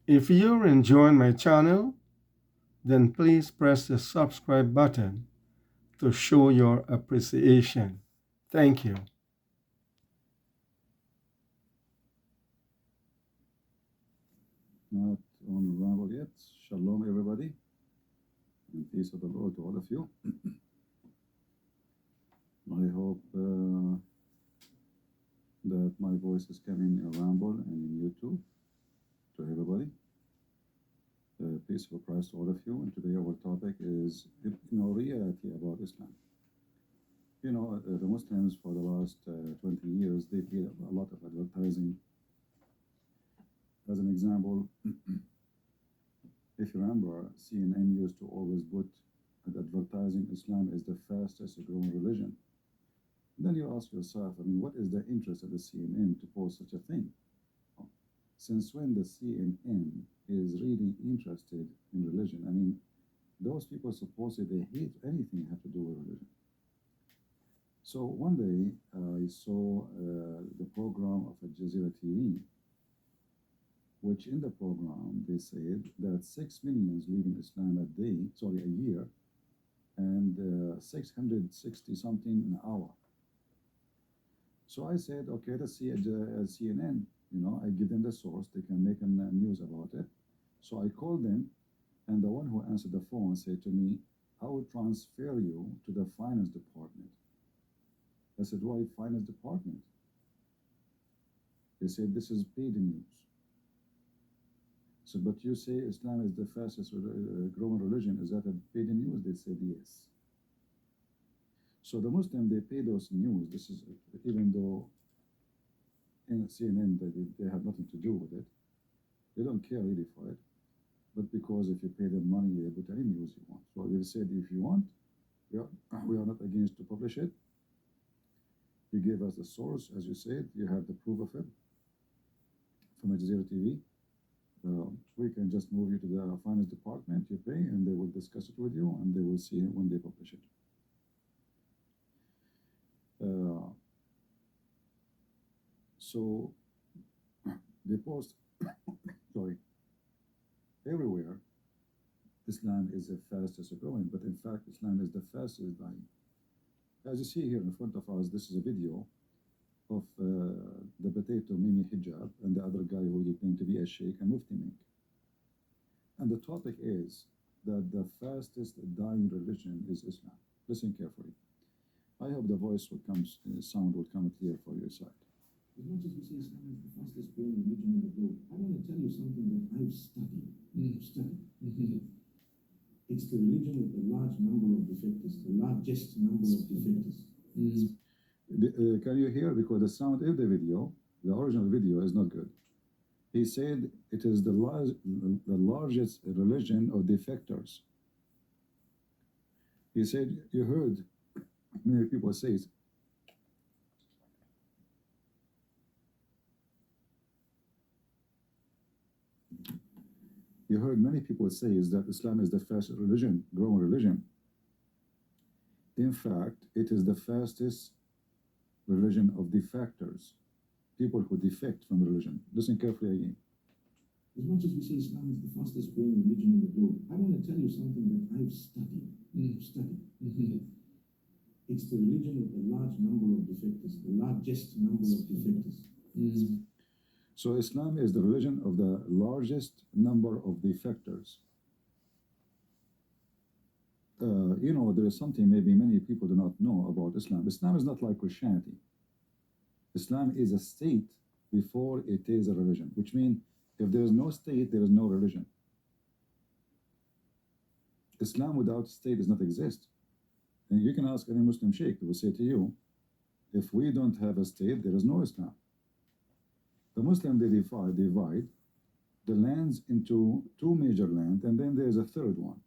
If you're enjoying my channel, then please press the subscribe button to show your appreciation. Thank you. Not on arrival yet. Shalom, everybody, and peace of the Lord to all of you. I hope that my voice is coming in Rumble and in YouTube to everybody. Peace of Christ to all of you. And today our topic is, reality about Islam. The Muslims for the last 20 years, they did a lot of advertising. As an example, if you remember, CNN used to always put advertising Islam is the fastest growing religion. Then you ask yourself, what is the interest of the CNN to post such a thing? Since when the CNN is really interested in religion? Those people supposedly they hate anything have to do with religion. So one day I saw the program of Al Jazeera TV, which in the program they said that 6 million leave in Islam a year, and 660 something an hour. So I said, okay, let's see CNN. I give them the source, they can make a news about it. So I called them, and the one who answered the phone said to me, I will transfer you to the finance department. I said, why finance department? They said, this is paid news. So, but you say Islam is the fastest growing religion. Is that a paid news? They said, yes. So the Muslim, they pay those news. This is, even though in CNN, they have nothing to do with it. They don't care really for it. But because if you pay them money, they put any news you want. So they said, if you want, we are not against to publish it. You give us the source, as you said, you have the proof of it from Al Jazeera TV. We can just move you to the finance department, you pay, and they will discuss it with you, and they will see it when they publish it. So they post, sorry, everywhere, Islam is the fastest growing, but in fact, Islam is the fastest dying. As you see here in front of us, this is a video of the potato Mimi Hijab and the other guy who he claimed to be a sheikh and Mufti Mink. And the topic is that the fastest dying religion is Islam. Listen carefully. I hope the voice will come, sound will come clear for your side. As much as we say Islam is the fastest growing religion in the globe, I want to tell you something that I've studied. It's the religion with the large number of defectors, the largest number of defectors. Can you hear? Because the sound in the video, the original video, is not good. He said it is the largest religion of defectors. He said, you heard many people say it. You heard many people say is that Islam is the fastest religion, growing religion. In fact, it is the fastest religion of defectors, people who defect from the religion. Listen carefully again. As much as we say Islam is the fastest growing religion in the globe, I want to tell you something that I've studied. It's the religion with the large number of defectors, the largest number of defectors. So Islam is the religion of the largest number of defectors. There is something maybe many people do not know about Islam. Islam is not like Christianity. Islam is a state before it is a religion, which means if there is no state, there is no religion. Islam without state does not exist. And you can ask any Muslim sheikh, they will say to you, if we don't have a state, there is no Islam. The Muslim, they divide the lands into two major lands, and then there's a third one.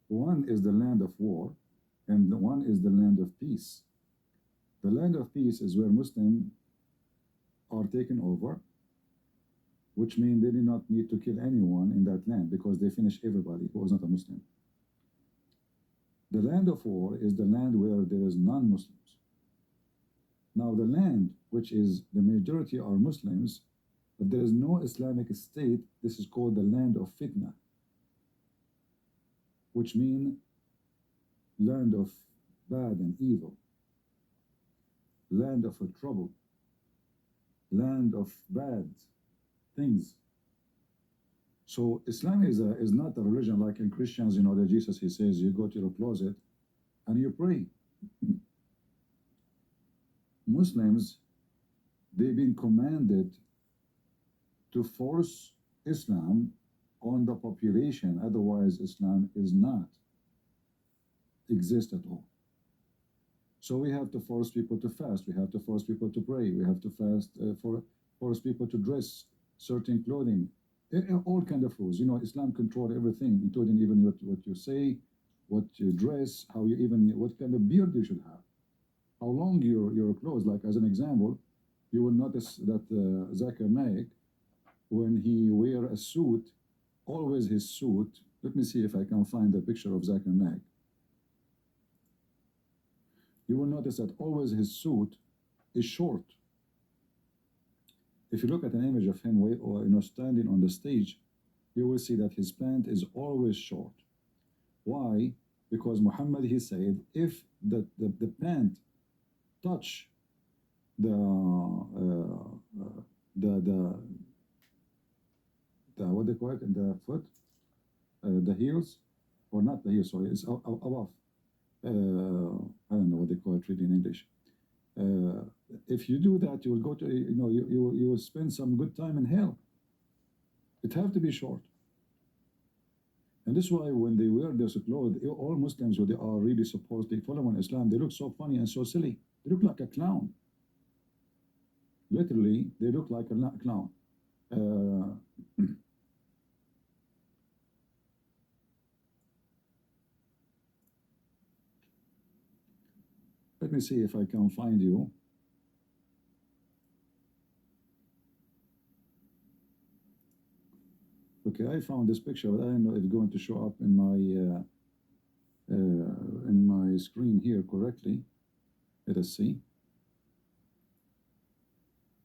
One is the land of war, and one is the land of peace. The land of peace is where Muslims are taken over, which means they do not need to kill anyone in that land because they finish everybody who is not a Muslim. The land of war is the land where there is non-Muslims. Now the land which is the majority are Muslims, But there is no Islamic state. This is called the land of fitna, which means land of bad and evil, land of trouble, land of bad things. So Islam is not a religion like in Christians, you know, that Jesus, he says, you go to your closet and you pray. Muslims, they've been commanded to force Islam on the population, otherwise Islam is not exist at all. So we have to force people to fast, we have to force people to pray, we have to force people to dress certain clothing, all kind of rules. You know, Islam control everything, including even what you say, what you dress, how you even, what kind of beard you should have, how long your clothes. Like as an example, you will notice that Zakir Naik, when he wear a suit, always his suit, let me see if I can find a picture of Zakir Naik. You will notice that always his suit is short. If you look at an image of him or, you know, standing on the stage, you will see that his pant is always short. Why? Because Muhammad, he said, if the pant touch the what they call it, the foot, the heels, or not the heels, sorry, it's above. I don't know what they call it really in English. If you do that, you will go to, you know, you will spend some good time in hell. It have to be short. And this is why when they wear this clothes, all Muslims who they are really supposedly following Islam, they look so funny and so silly. They look like a clown. Literally, they look like a clown. Let me see if I can find you. Okay, I found this picture, but I don't know if it's going to show up in my screen here correctly. Let us see.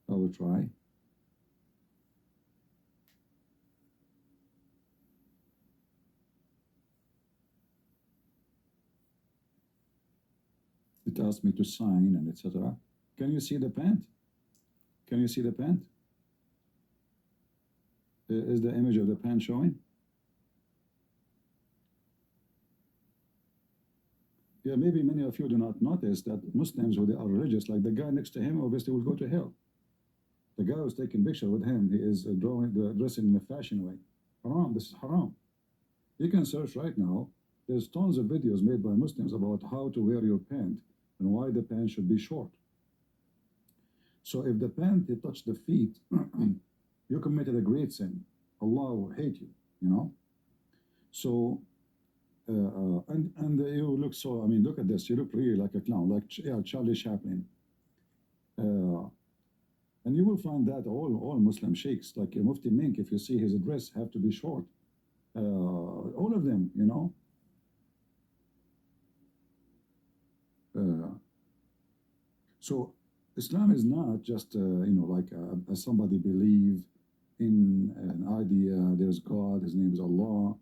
I will try. It asked me to sign and etc. Can you see the pant? Can you see the pant? Is the image of the pant showing? Yeah, maybe many of you do not notice that Muslims, who they are religious, like the guy next to him, obviously will go to hell. The guy who's taking picture with him, he is dressing in a fashion way. Haram, this is haram. You can search right now. There's tons of videos made by Muslims about how to wear your pant and why the pant should be short. So if the pant it touched the feet, you committed a great sin. Allah will hate you, you know. So and you look so, I mean, look at this. You look really like a clown, like Charlie Chaplin. And you will find that all Muslim sheikhs, like Mufti Mink, if you see his dress, have to be short. All of them, you know. So Islam is not just, you know, like somebody believe in an idea, there's God, his name is Allah,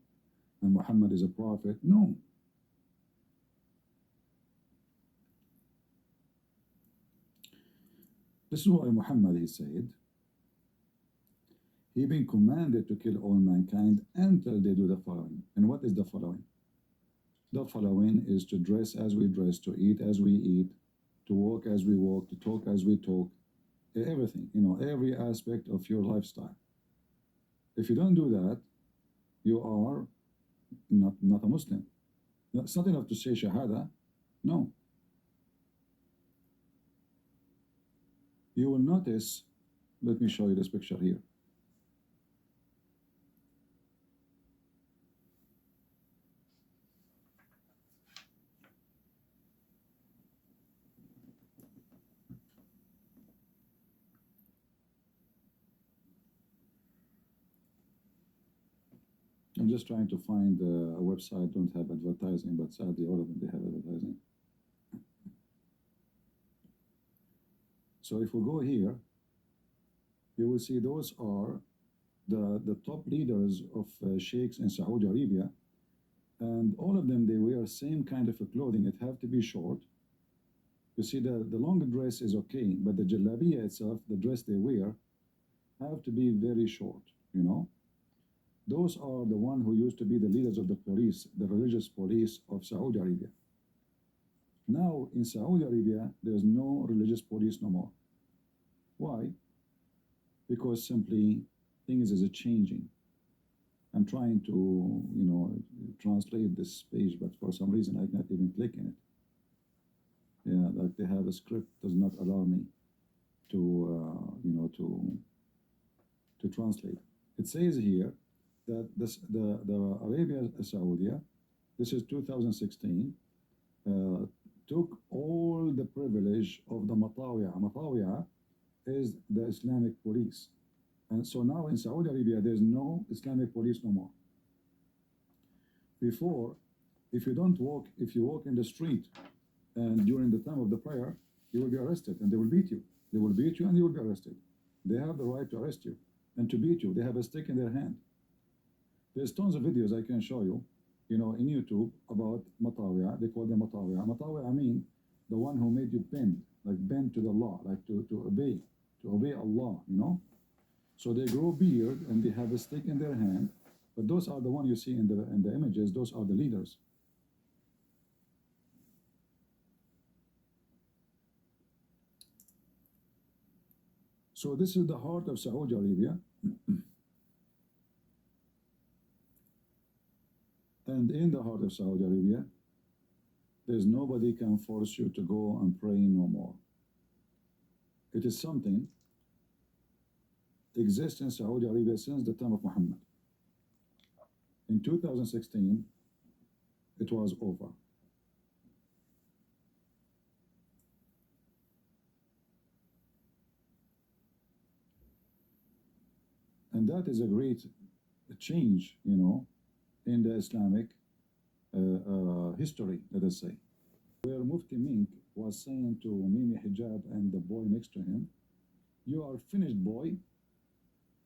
and Muhammad is a prophet. No. This is why Muhammad, he said, he been commanded to kill all mankind until they do the following. And what is the following? The following is to dress as we dress, to eat as we eat, to walk as we walk, to talk as we talk, everything, you know, every aspect of your lifestyle. If you don't do that, you are not a Muslim. It's not enough to say Shahada. No. You will notice, let me show you this picture here. I'm just trying to find a website, don't have advertising, but sadly all of them, they have advertising. So if we go here, you will see those are the top leaders of sheikhs in Saudi Arabia, and all of them, they wear same kind of a clothing. It have to be short. You see, the long dress is okay, but the jalabiya itself, the dress they wear, have to be very short, you know. Those are the one who used to be the leaders of the police, the religious police of Saudi Arabia. Now in Saudi Arabia, there's no religious police no more. Why? Because simply things is changing. I'm trying to, you know, translate this page, but for some reason I cannot even click in it. Yeah, like they have a script does not allow me to, you know, to translate. It says here that the Arabia Saudi, this is 2016, took all the privilege of the Matawiya. Matawiya is the Islamic police. And so now in Saudi Arabia, there's no Islamic police no more. Before, if you walk in the street and during the time of the prayer, you will be arrested and they will beat you. They will beat you and you will be arrested. They have the right to arrest you and to beat you. They have a stick in their hand. There's tons of videos I can show you, you know, in YouTube about Matawiya. They call them Matawiya. Matawiya, I mean the one who made you bend, like bend to the law, like to obey Allah, you know. So they grow beard and they have a stick in their hand, but those are the one you see in the images. Those are the leaders. So this is the heart of Saudi Arabia. And in the heart of Saudi Arabia, there's nobody can force you to go and pray no more. It is something exists in Saudi Arabia since the time of Muhammad. In 2016, it was over. And that is a great change, you know, in the Islamic history, let us say. Where Mufti Mink was saying to Mimi Hijab and the boy next to him, "You are finished, boy.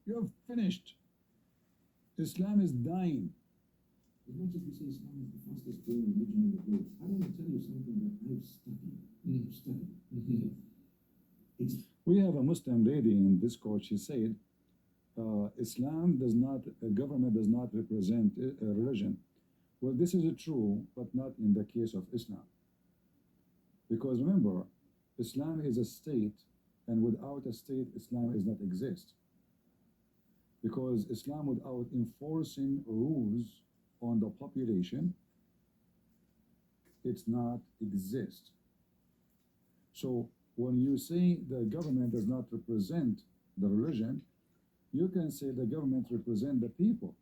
You have finished. Islam is dying." As much as we say Islam is the fastest growing religion in the world, I want to tell you something that I've studied. It's We have a Muslim lady in Discord. She said, Islam does not, government does not represent a religion. Well, this is true, but not in the case of Islam. Because remember, Islam is a state, and without a state, Islam does not exist. Because Islam, without enforcing rules on the population, it's not exist. So when you say the government does not represent the religion, you can say the government represent the people.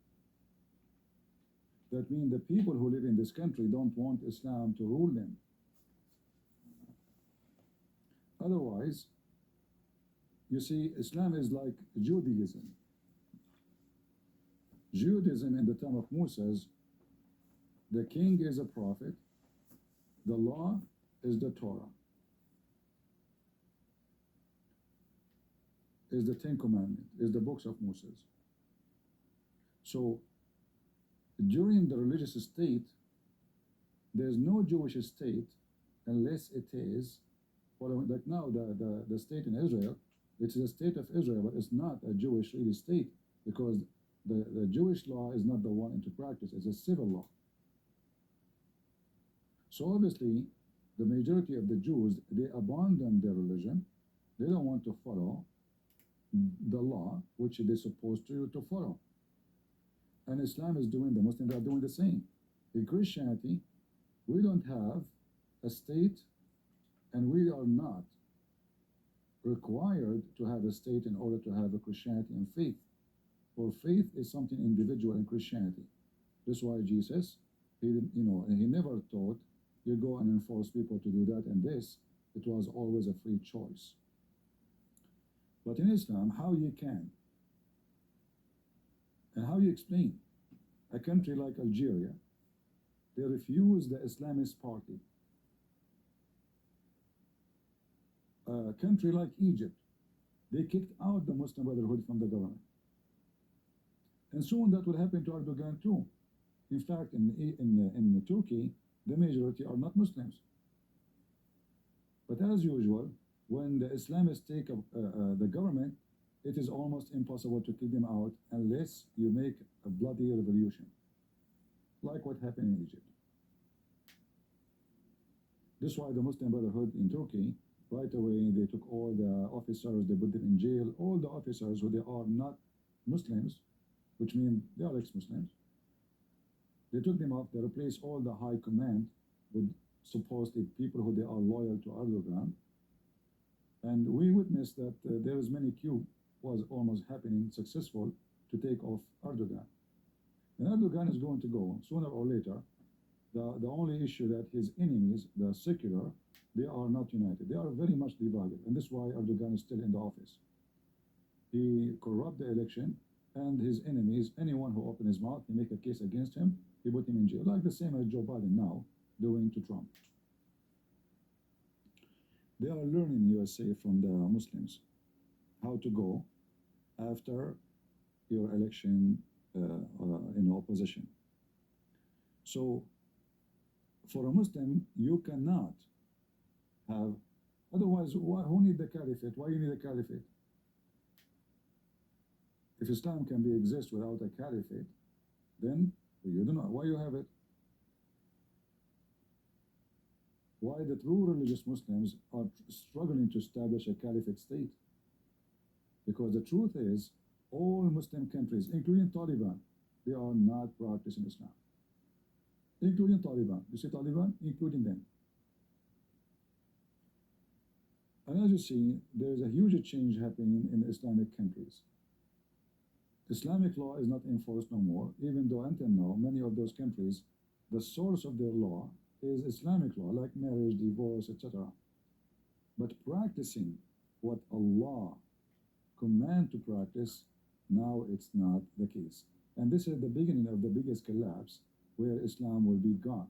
That means the people who live in this country don't want Islam to rule them. Otherwise, you see, Islam is like Judaism. Judaism in the time of Moses, the king is a prophet, the law is the Torah, is the Ten Commandments, is the books of Moses. So during the religious state, there's no Jewish state unless it is, well, like now the state in Israel, it's a state of Israel, but it's not a Jewish really state, because the Jewish law is not the one into practice, it's a civil law. So obviously, the majority of the Jews, they abandon their religion. They don't want to follow the law, which they're supposed to follow. And Islam is doing, the Muslims are doing the same. In Christianity, we don't have a state, and we are not required to have a state in order to have a Christianity and faith. For faith is something individual in Christianity. That's why Jesus, he never taught you go and enforce people to do that and this. It was always a free choice. But in Islam, how you can, and how you explain a country like Algeria, they refuse the Islamist party. A country like Egypt, They kicked out the Muslim Brotherhood from the government. And soon that will happen to Erdogan too. In fact, in Turkey, the majority are not Muslims. But as usual, when the Islamists take the government, it is almost impossible to kick them out unless you make a bloody revolution, like what happened in Egypt. That's why the Muslim Brotherhood in Turkey, right away, they took all the officers, they put them in jail, all the officers who they are not Muslims, which means they are ex-Muslims. They took them off, they replaced all the high command with supposedly people who they are loyal to Erdogan. And we witnessed that there is many coup was almost happening successful to take off Erdogan. And Erdogan is going to go sooner or later. The only issue that his enemies, the secular, they are not united. They are very much divided. And this is why Erdogan is still in the office. He corrupt the election, and his enemies, anyone who open his mouth, he make a case against him, he put him in jail. Like the same as Joe Biden now doing to Trump. They are learning USA from the Muslims how to go after your election in opposition. So for a Muslim, you cannot have, otherwise, who need the caliphate? Why you need a caliphate? If Islam can exist without a caliphate, then you don't know why you have it. Why the true religious Muslims are struggling to establish a caliphate state? Because the truth is, all Muslim countries, including Taliban, they are not practicing Islam. Including Taliban. You see Taliban? Including them. And as you see, there is a huge change happening in Islamic countries. Islamic law is not enforced no more, even though until now, many of those countries, the source of their law is Islamic law, like marriage, divorce, etc. But practicing what Allah command to practice, now it's not the case. And this is the beginning of the biggest collapse where Islam will be gone.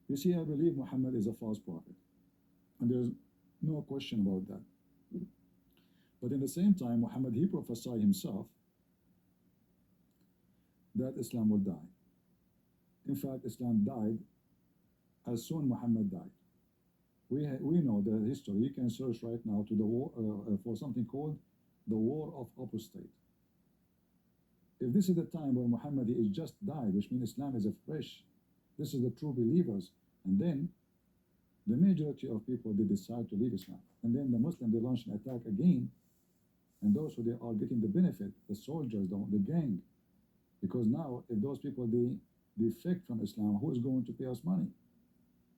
You see, I believe Muhammad is a false prophet. And there's no question about that. But in the same time, Muhammad, he prophesied himself that Islam will die. In fact, Islam died as soon Muhammad died. We know the history. You can search right now to the war for something called the War of Apostate. If this is the time where Muhammad is just died, which means Islam is afresh, this is the true believers, and then the majority of people, they decide to leave Islam. And then the Muslim, they launch an attack again, and those who they are getting the benefit, the soldiers, the gang, because now if those people, they defect from Islam, who is going to pay us money?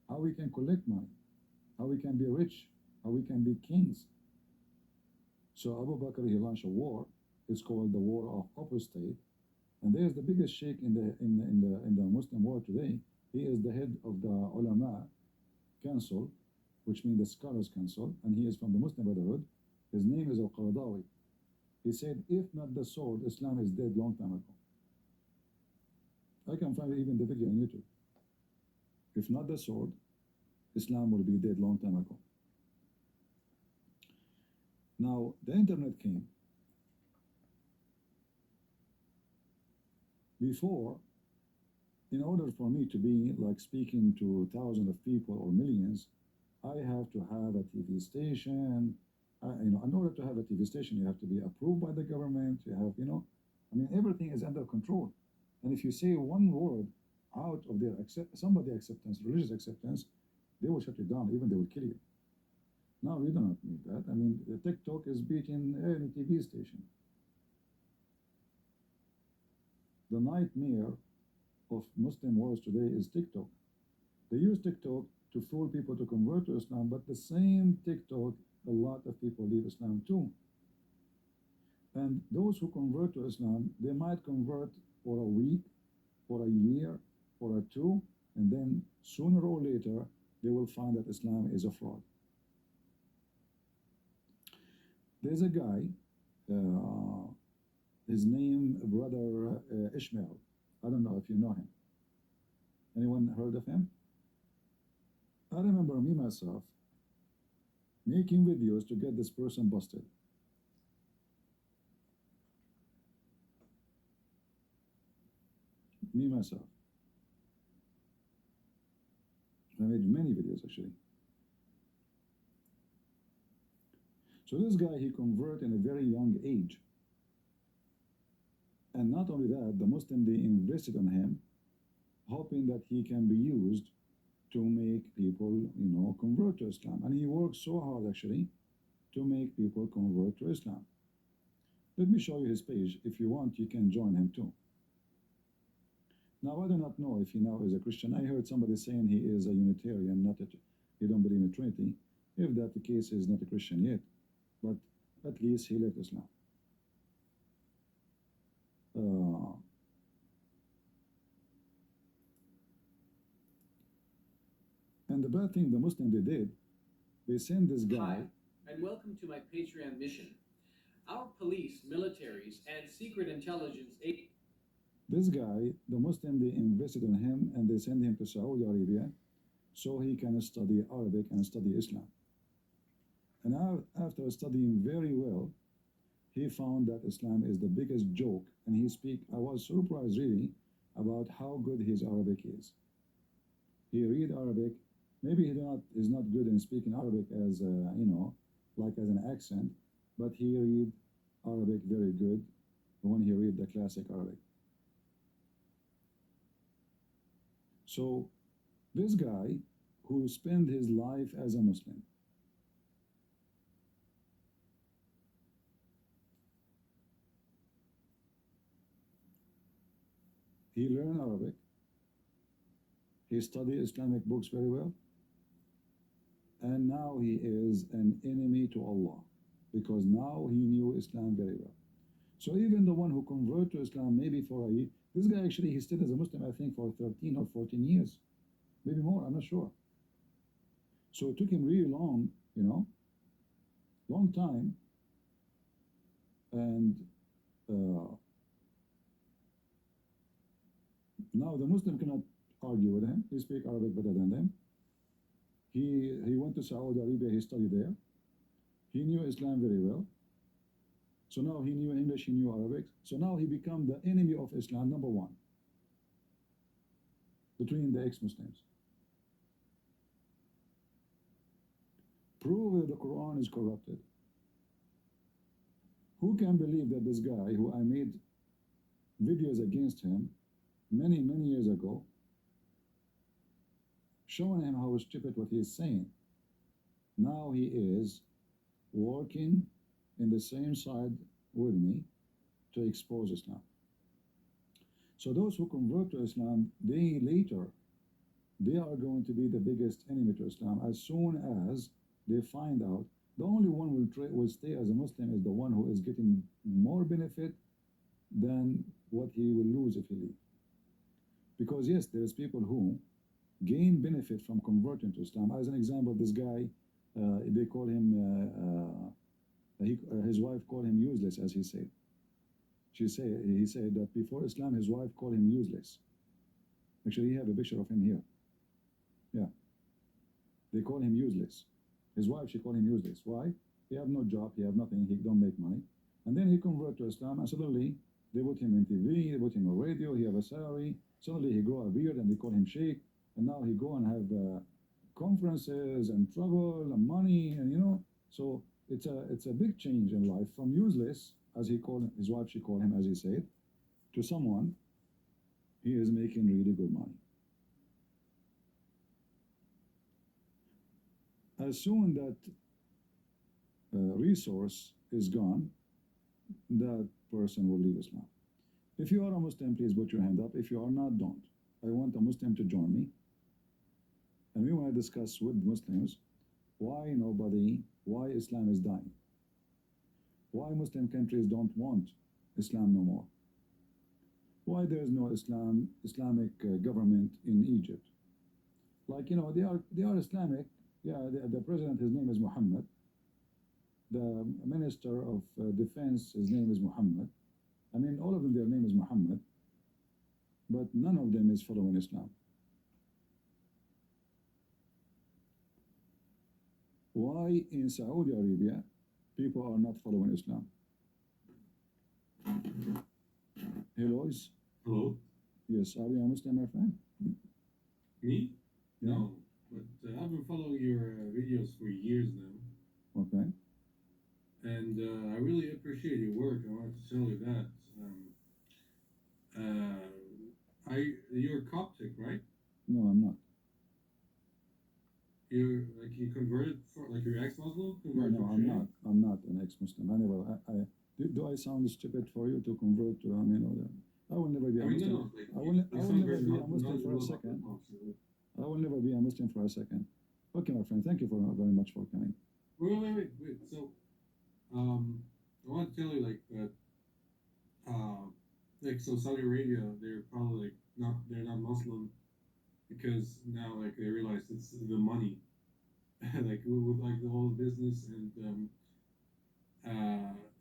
How we can collect money? How we can be rich? How we can be kings? So Abu Bakr, he launched a war. It's called the War of Apostate, and there's the biggest sheikh in the Muslim world today. He is the head of the Ulama Council, which means the Scholars Council, and he is from the Muslim Brotherhood. His name is Al-Qaradawi. He said, if not the sword, Islam is dead long time ago. I can find even the video on YouTube. If not the sword, Islam will be dead long time ago. Now, the internet came. Before, in order for me to be like speaking to thousands of people or millions, I have to have a TV station. In order to have a TV station, you have to be approved by the government. You have, I mean, everything is under control. And if you say one word out of their somebody acceptance, religious acceptance, they will shut you down, even they will kill you. Now, we do not need that. I mean, the TikTok is beating any TV station. The nightmare of Muslim wars today is TikTok. They use TikTok to fool people to convert to Islam, but the same TikTok, a lot of people leave Islam too. And those who convert to Islam, they might convert for a week, for a year, for a two, and then sooner or later, they will find that Islam is a fraud. There's a guy, his name, Brother Ishmael. I don't know if you know him. Anyone heard of him? I remember me myself, making videos to get this person busted. Me, myself. I made many videos actually. So this guy, he converted in a very young age. And not only that, the Muslim, they invested on him, hoping that he can be used to make people, you know, convert to Islam. And he worked so hard actually to make people convert to Islam. Let me show you his page. If you want, you can join him too. Now, I do not know if he now is a Christian. I heard somebody saying he is a Unitarian, not that he don't believe in the Trinity. If that the case, he is not a Christian yet, but at least he left Islam. And the bad thing the Muslim they did, they sent this guy. Hi, and welcome to my Patreon mission. Our police, militaries, and secret intelligence agents. This guy, the Muslim, they invested in him and they sent him to Saudi Arabia so he can study Arabic and study Islam. And now, after studying very well, he found that Islam is the biggest joke. And I was surprised really about how good his Arabic is. He read Arabic. Maybe is not good in speaking Arabic as, you know, like as an accent, but he read Arabic very good when he read the classic Arabic. So this guy who spent his life as a Muslim, he learned Arabic, he studied Islamic books very well, and now he is an enemy to Allah because now he knew Islam very well. So even the one who converted to Islam maybe for this guy actually he stayed as a Muslim I think for 13 or 14 years, maybe more, I'm not sure. So it took him really long, you know, long time, and now the Muslim cannot argue with him. He speaks Arabic better than them. He went to Saudi Arabia, he studied there. He knew Islam very well. So now he knew English, he knew Arabic. So now he became the enemy of Islam, number one, between the ex-Muslims. Prove that the Quran is corrupted. Who can believe that this guy, who I made videos against him many, many years ago, showing him how stupid what he is saying, now he is working in the same side with me to expose Islam. So those who convert to Islam, they are going to be the biggest enemy to Islam as soon as they find out the only one will stay as a Muslim is the one who is getting more benefit than what he will lose if he leaves. Because yes, there's people who gain benefit from converting to Islam. As an example, this guy, they call him, his wife called him useless, as he said. He said that before Islam, his wife called him useless. Actually, you have a picture of him here. Yeah. They call him useless. His wife, she called him useless. Why? He have no job, he have nothing, he don't make money. And then he convert to Islam, and suddenly they put him in TV, they put him on radio, he have a salary. Suddenly he grow a beard and they call him sheikh. And now he go and have conferences and travel and money, and you know. So it's a big change in life from useless, as he called his wife, she called him, as he said, to someone he is making really good money. As soon that resource is gone, that person will leave Islam. If you are a Muslim, please put your hand up. If you are not, don't. I want a Muslim to join me. And we want to discuss with Muslims why Islam is dying. Why Muslim countries don't want Islam no more. Why there is no Islamic government in Egypt. Like, you know, they are Islamic. Yeah, the president, his name is Muhammad. The minister of defense, his name is Muhammad. I mean, all of them, their name is Muhammad. But none of them is following Islam. Why in Saudi Arabia people are not following Islam? Hello, Hello? yes, are you a Muslim, my friend? Me? Yeah. No, but I've been following your videos for years now, Okay. and I really appreciate your work. I wanted to tell you that. You're Coptic, right? No, I'm not. You're like you converted for like you're ex-Muslim, No, converted no, to I'm Christianity? not. I'm not an ex-Muslim. I never. Do I sound stupid for you to convert to? I mean, I will never be a I mean, Muslim. no, like I you, will. you I will sound never very be a Muslim for a knowledgeable about second. Islam, so- I will never be a Muslim for a second. Okay, my friend. Thank you for very much for coming. Wait. So, I want to tell you like that. Like so, Saudi Arabia, they're probably like they're not Muslim because now like they realize it's the money, like with like the whole business and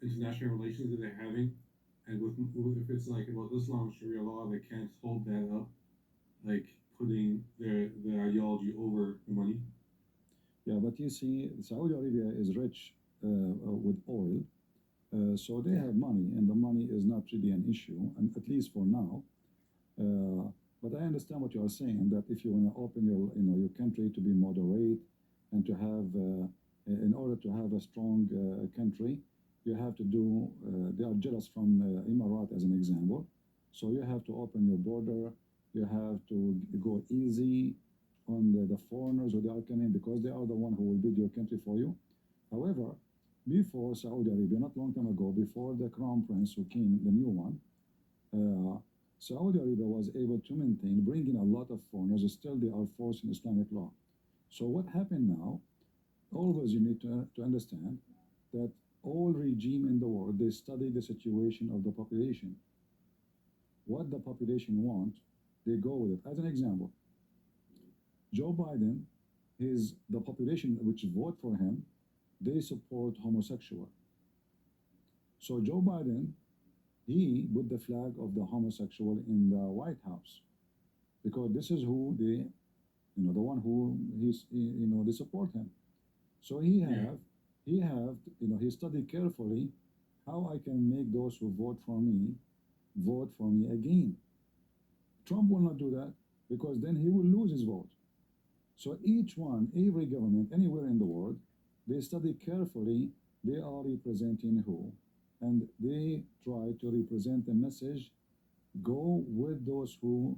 international relations that they're having, and with if it's like about Islam Sharia law, they can't hold that up, like putting their ideology over the money. Yeah, but you see, Saudi Arabia is rich with oil, so they have money, and the money is not really an issue, and at least for now. But I understand what you are saying, that if you want to open your country to be moderate and to have, in order to have a strong country, you have to do. They are jealous from Emirat as an example, so you have to open your border. You have to go easy on the foreigners who they are coming because they are the one who will build your country for you. However, before Saudi Arabia, not long time ago, before the crown prince who came, the new one, Saudi Arabia was able to maintain, bring in a lot of foreigners. Still, they are forced in Islamic law. So what happened now? Always you need to understand that all regime in the world, they study the situation of the population. What the population want, they go with it. As an example, Joe Biden, the population which vote for him, they support homosexual. So Joe Biden, he put the flag of the homosexual in the White House because this is who they, the one who they support him. So he have, he studied carefully how I can make those who vote for me again. Trump will not do that because then he will lose his vote. So every government anywhere in the world, they study carefully they are representing who, and they try to represent the message, go with those who,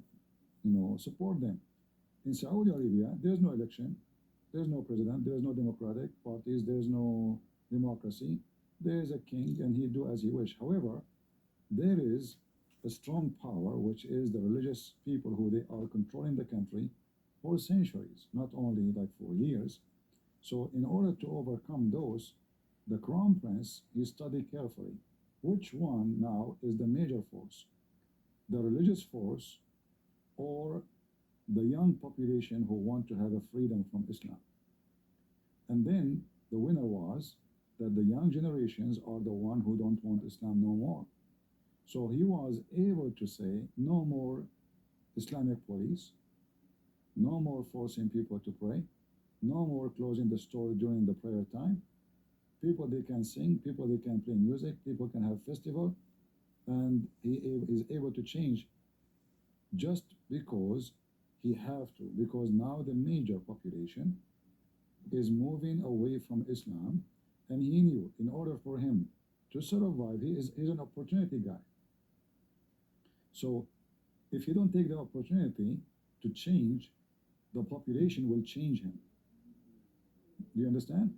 support them. In Saudi Arabia, there's no election, there's no president, there's no democratic parties, there's no democracy. There's a king and he do as he wish. However, there is a strong power, which is the religious people who they are controlling the country for centuries, not only like for years. So in order to overcome those, the crown prince, he studied carefully which one now is the major force, the religious force or the young population who want to have a freedom from Islam. And then the winner was that the young generations are the one who don't want Islam no more. So he was able to say no more Islamic police, no more forcing people to pray, no more closing the store during the prayer time. People, they can sing, people, they can play music, people can have festival, and he is able to change just because he have to, because now the major population is moving away from Islam, and he knew in order for him to survive, he's an opportunity guy. So if you don't take the opportunity to change, the population will change him. Do you understand?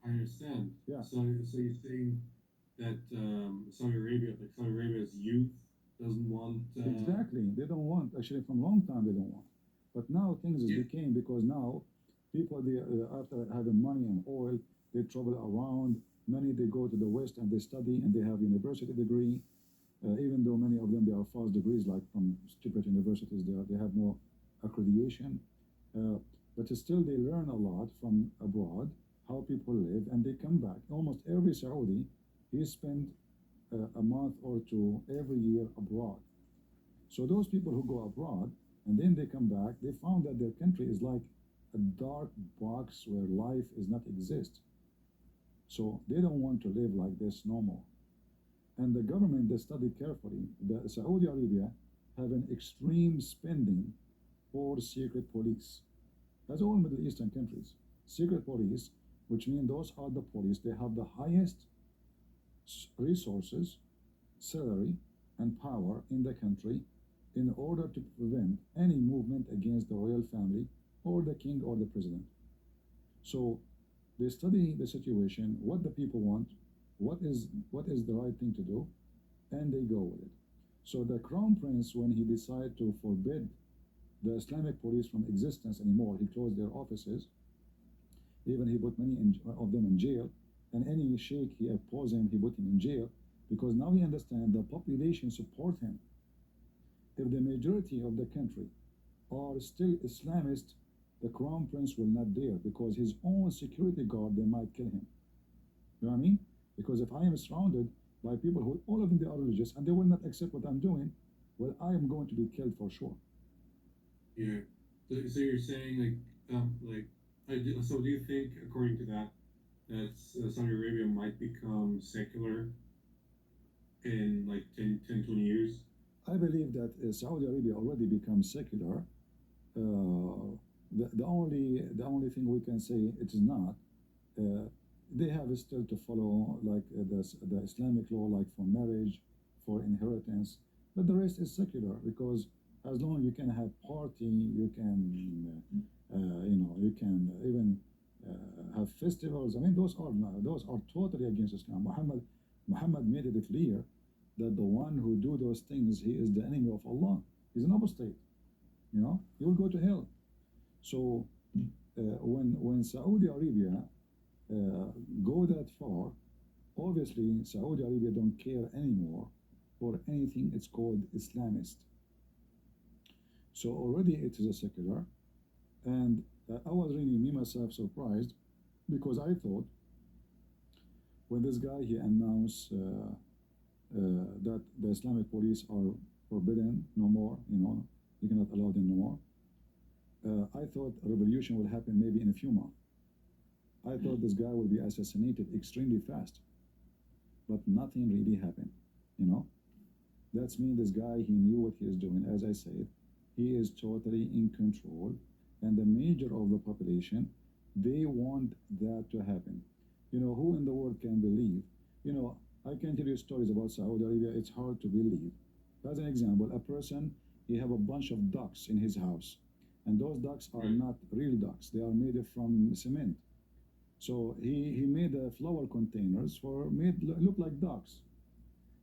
I understand. Yeah. So you're saying that Saudi Arabia's youth doesn't want. Exactly. They don't want. Actually, from long time they don't want. But now things became, because now people, they after having money and oil, they travel around. Many, they go to the West and they study and they have university degree. Even though many of them, they are false degrees, like from stupid universities, they have no accreditation. But still they learn a lot from abroad, how people live, and they come back. Almost every Saudi, he spent a month or two every year abroad. So those people who go abroad and then they come back, they found that their country is like a dark box where life is not exist. So they don't want to live like this no more. And the government, they study carefully. The Saudi Arabia have an extreme spending for secret police. As all Middle Eastern countries, secret police, which means those are the police, they have the highest resources, salary, and power in the country in order to prevent any movement against the royal family or the king or the president. So they study the situation, what the people want, what is the right thing to do, and they go with it. So the crown prince, when he decided to forbid the Islamic police from existence anymore, he closed their offices. Even he put many of them in jail, and any sheikh he opposed him, he put him in jail, because now he understands the population support him. If the majority of the country are still Islamist, the crown prince will not dare, because his own security guard, they might kill him. You know what I mean? Because if I am surrounded by people who all of them they are religious and they will not accept what I'm doing, well, I am going to be killed for sure. Yeah. So you're saying so do you think, according to that, that Saudi Arabia might become secular in like 10, 20 years? I believe that Saudi Arabia already becomes secular. The only thing we can say it is not. They have still to follow like the Islamic law, like for marriage, for inheritance, but the rest is secular, because as long as you can have party, you can you can even have festivals. I mean, those are totally against Islam. Muhammad made it clear that the one who do those things, he is the enemy of Allah. He's an apostate. You know, he will go to hell. So when Saudi Arabia go that far, obviously Saudi Arabia don't care anymore for anything it's called Islamist. So already it is a secular, and I was really me myself surprised, because I thought when this guy he announced that the Islamic police are forbidden no more, you cannot allow them no more. I thought a revolution will happen maybe in a few months. I thought this guy will be assassinated extremely fast, but nothing really happened. That's mean this guy, he knew what he is doing. As I said, he is totally in control, and the major of the population, they want that to happen. Who in the world can believe? I can tell you stories about Saudi Arabia. It's hard to believe. As an example, a person, he have a bunch of ducks in his house, and those ducks are not real ducks. They are made from cement. So he made flower containers made look like ducks.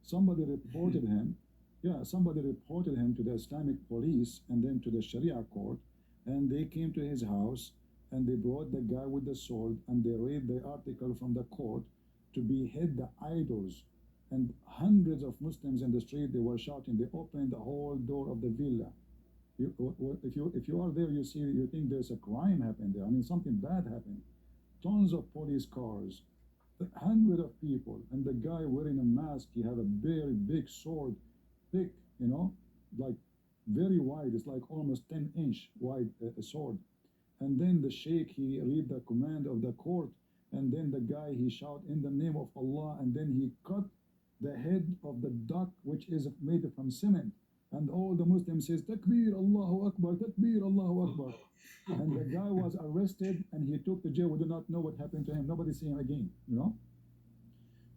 Somebody reported him. Yeah, somebody reported him to the Islamic police and then to the Sharia court, and they came to his house and they brought the guy with the sword and they read the article from the court to behead the idols. And hundreds of Muslims in the street, they were shouting. They opened the whole door of the villa. If you are there, you think there's a crime happened there. I mean, something bad happened. Tons of police cars, hundreds of people, and the guy wearing a mask. He had a very big sword, thick, like very wide. It's like almost 10-inch wide a sword. And then the sheikh, he read the command of the court, and then the guy, he shout in the name of Allah, and then he cut the head of the duck, which is made from cement. And all the Muslims says, Takbir, Allahu Akbar, Takbir, Allahu Akbar. And the guy was arrested and he took to jail. We do not know what happened to him. Nobody see him again,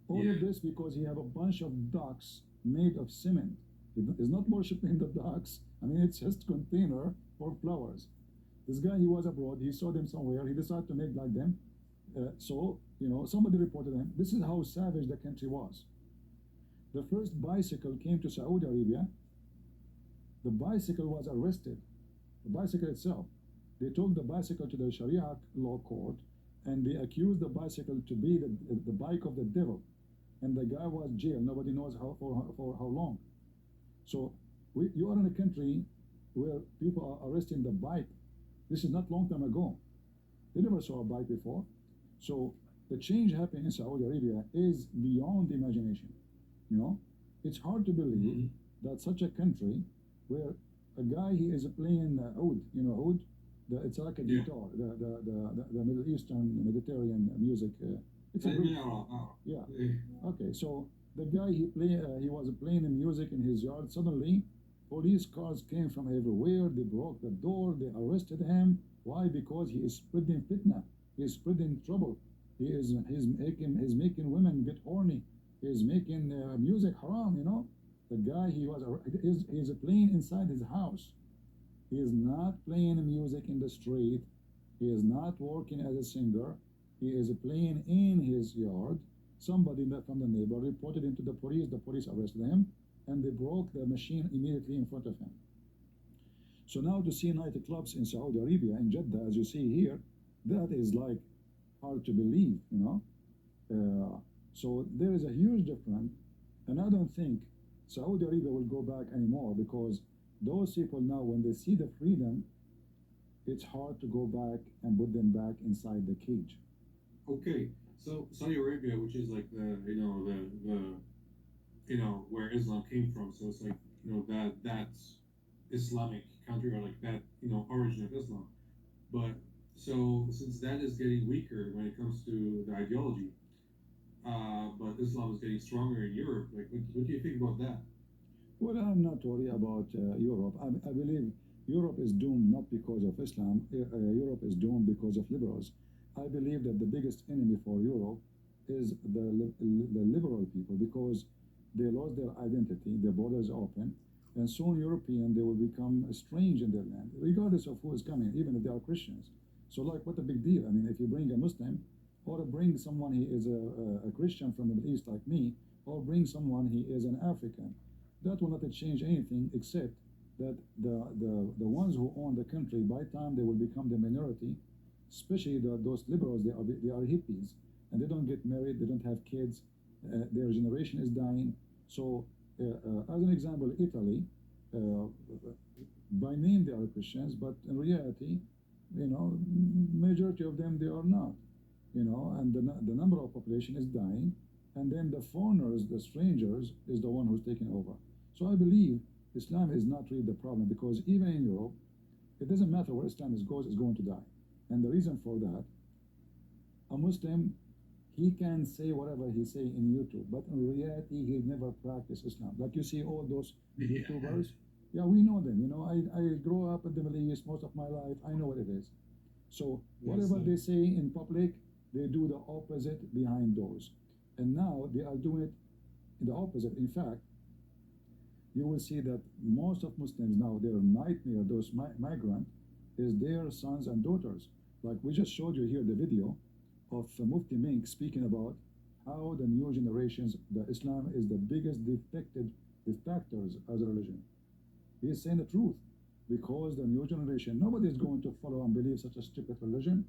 All of this because he have a bunch of ducks made of cement. He's not worshiping the ducks. I mean, it's just container for flowers. This guy, he was abroad. He saw them somewhere. He decided to make like them. So, somebody reported him. This is how savage the country was. The first bicycle came to Saudi Arabia. The bicycle was arrested. The bicycle itself. They took the bicycle to the Sharia law court, and they accused the bicycle to be the bike of the devil. And the guy was jailed. Nobody knows for how long. So you are in a country where people are arresting the bike. This is not long time ago. They never saw a bike before. So the change happening in Saudi Arabia is beyond imagination. It's hard to believe that such a country where a guy, he is playing oud, oud, It's like a Yeah. guitar. The Middle Eastern Mediterranean music. It's a Yeah, great. yeah. Yeah. Okay. So the guy he was playing the music in his yard. Suddenly, police cars came from everywhere. They broke the door. They arrested him. Why? Because he is spreading fitna. He is spreading trouble. He's making women get horny. He's making music haram. The guy he's playing inside his house. He is not playing music in the street. He is not working as a singer. He is playing in his yard. Somebody from the neighbor reported him to the police. The police arrested him, and they broke the machine immediately in front of him. So now to see nightclubs in Saudi Arabia, in Jeddah, as you see here, that is like hard to believe, So there is a huge difference, and I don't think Saudi Arabia will go back anymore because those people now, when they see the freedom, it's hard to go back and put them back inside the cage. Okay, so Saudi Arabia, which is like the where Islam came from, so it's like that's Islamic country or like that origin of Islam. But so since that is getting weaker when it comes to the ideology, but Islam is getting stronger in Europe, like what do you think about that? Well, I'm not worried about Europe. I believe Europe is doomed not because of Islam. Europe is doomed because of liberals. I believe that the biggest enemy for Europe is the liberal people because they lost their identity, their borders open, and soon European they will become strange in their land, regardless of who is coming, even if they are Christians. So, like, what a big deal? I mean, if you bring a Muslim, or bring someone he is a Christian from the Middle East like me, or bring someone he is an African, that will not change anything except that the ones who own the country, by time they will become the minority, especially those liberals, they are hippies, and they don't get married, they don't have kids, their generation is dying. So, as an example, Italy, by name they are Christians, but in reality, majority of them they are not, and the number of population is dying, and then the foreigners, the strangers, is the one who's taking over. So I believe Islam is not really the problem because even in Europe, it doesn't matter where Islam goes, is going to die. And the reason for that, a Muslim, he can say whatever he say in YouTube, but in reality, he never practiced Islam. Like you see all those YouTubers, yeah, we know them. I grew up in the Middle East most of my life. I know what it is. So whatever they say in public, they do the opposite behind doors. And now they are doing it in the opposite. In fact, you will see that most of Muslims now, their nightmare, those migrant, is their sons and daughters. Like we just showed you here the video of Mufti Mink speaking about how the new generations, the Islam is the biggest defectors as a religion. He is saying the truth because the new generation, nobody is going to follow and believe such a stupid religion.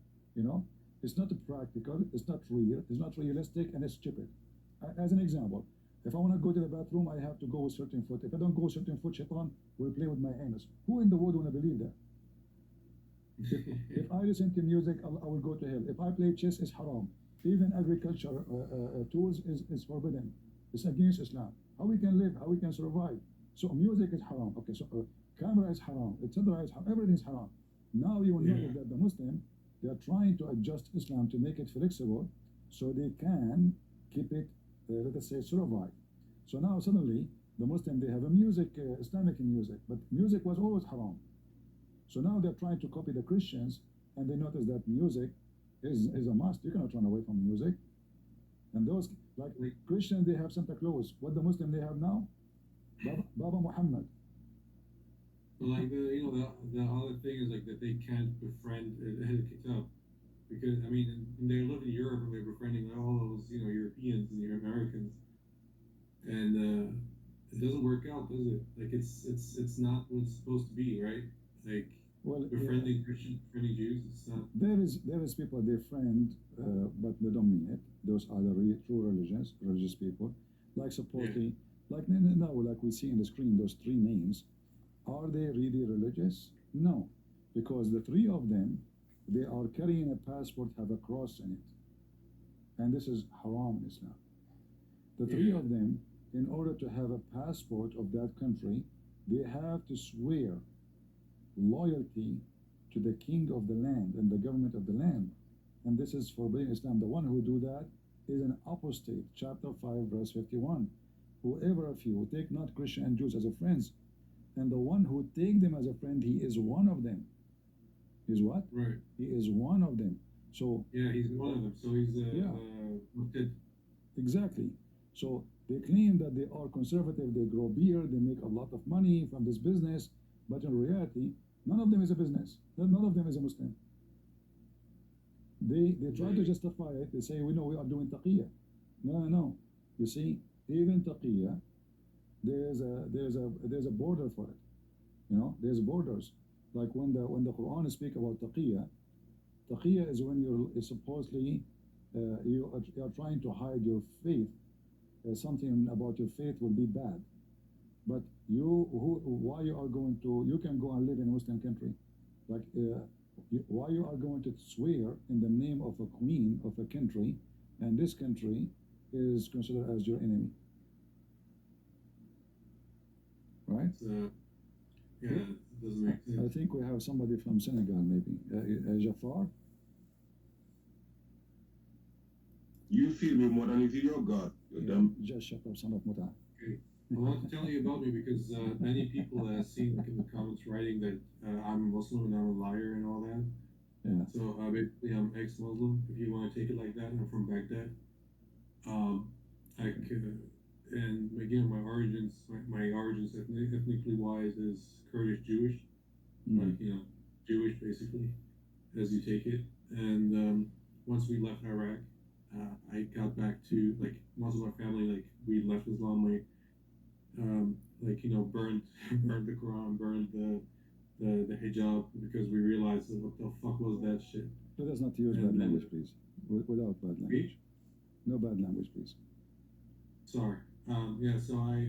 It's not practical, it's not real, it's not realistic, and it's stupid. As an example, if I want to go to the bathroom, I have to go with certain foot. If I don't go with certain foot, Shaitan will play with my anus. Who in the world want to believe that? If I listen to music, I will go to hell. If I play chess, it's haram. Even agriculture tools is forbidden. It's against Islam. How we can live, how we can survive. So music is haram. Okay, so camera is haram, etc. is haram. Everything is haram. Now you will notice that the Muslim, they are trying to adjust Islam to make it flexible so they can keep it, let us say, survive. So now suddenly, the Muslim, they have a music, Islamic music, but music was always haram. So now they're trying to copy the Christians, and they notice that music is a must. You cannot run away from music. And those, like Christians, they have Santa Claus. What the Muslim they have now? Baba Muhammad. Like the other thing is like that they can't befriend Ahl Kitab because I mean they live in Europe and they're befriending all those Europeans and Americans, and it doesn't work out, does it? Like it's not what it's supposed to be, right? Like befriending Christians, befriending Jews. It's not. There is people they friend, but they don't mean it. Those are the true religious people, like supposedly, like now, like we see in the screen, those three names. Are they really religious? No, because the three of them, they are carrying a passport, have a cross in it, and this is haram in Islam. The three of them, in order to have a passport of that country, they have to swear loyalty to the king of the land and the government of the land. And this is forbidden Islam. The one who do that is an apostate. Chapter 5, verse 51. Whoever of you take not Christian and Jews as a friends, and the one who take them as a friend, he is one of them. Is what? Right. He is one of them. So Yeah, he's one of them. So he's Yeah. murtad. exactly. So they claim that they are conservative, they grow beer, they make a lot of money from this business, but in reality, none of them is a business. None of them is a Muslim. They try to Right. justify it. They say, we know we are doing taqiyya. No. You see, even taqiyya, there's a border for it. You know, there's borders. Like when the Quran speak about taqiyya is when you're supposedly you are trying to hide your faith. Something about your faith will be bad, but why you are going to, you can go and live in a Muslim country, like why you are going to swear in the name of a queen of a country, and this country is considered as your enemy, right? Yeah, it doesn't make I sense. think we have somebody from Senegal, maybe Jafar. You feel me more than you feel your God. You're dumb. Just shut up, son of Muta. I want to tell you about me because many people have seen like in the comments writing that I'm a Muslim and I'm a liar and all that. Yeah. So basically, I'm ex-Muslim. If you want to take it like that, I'm from Baghdad. And again, my origins ethnically wise is Kurdish Jewish, like Jewish basically, as you take it. And once we left Iraq, I got back to like most of our family, like we left Islam, burned burned the Quran, burned the hijab because we realized that what the fuck was that shit. Let us not use bad language, please. Without bad language. No bad language, please. Sorry. So I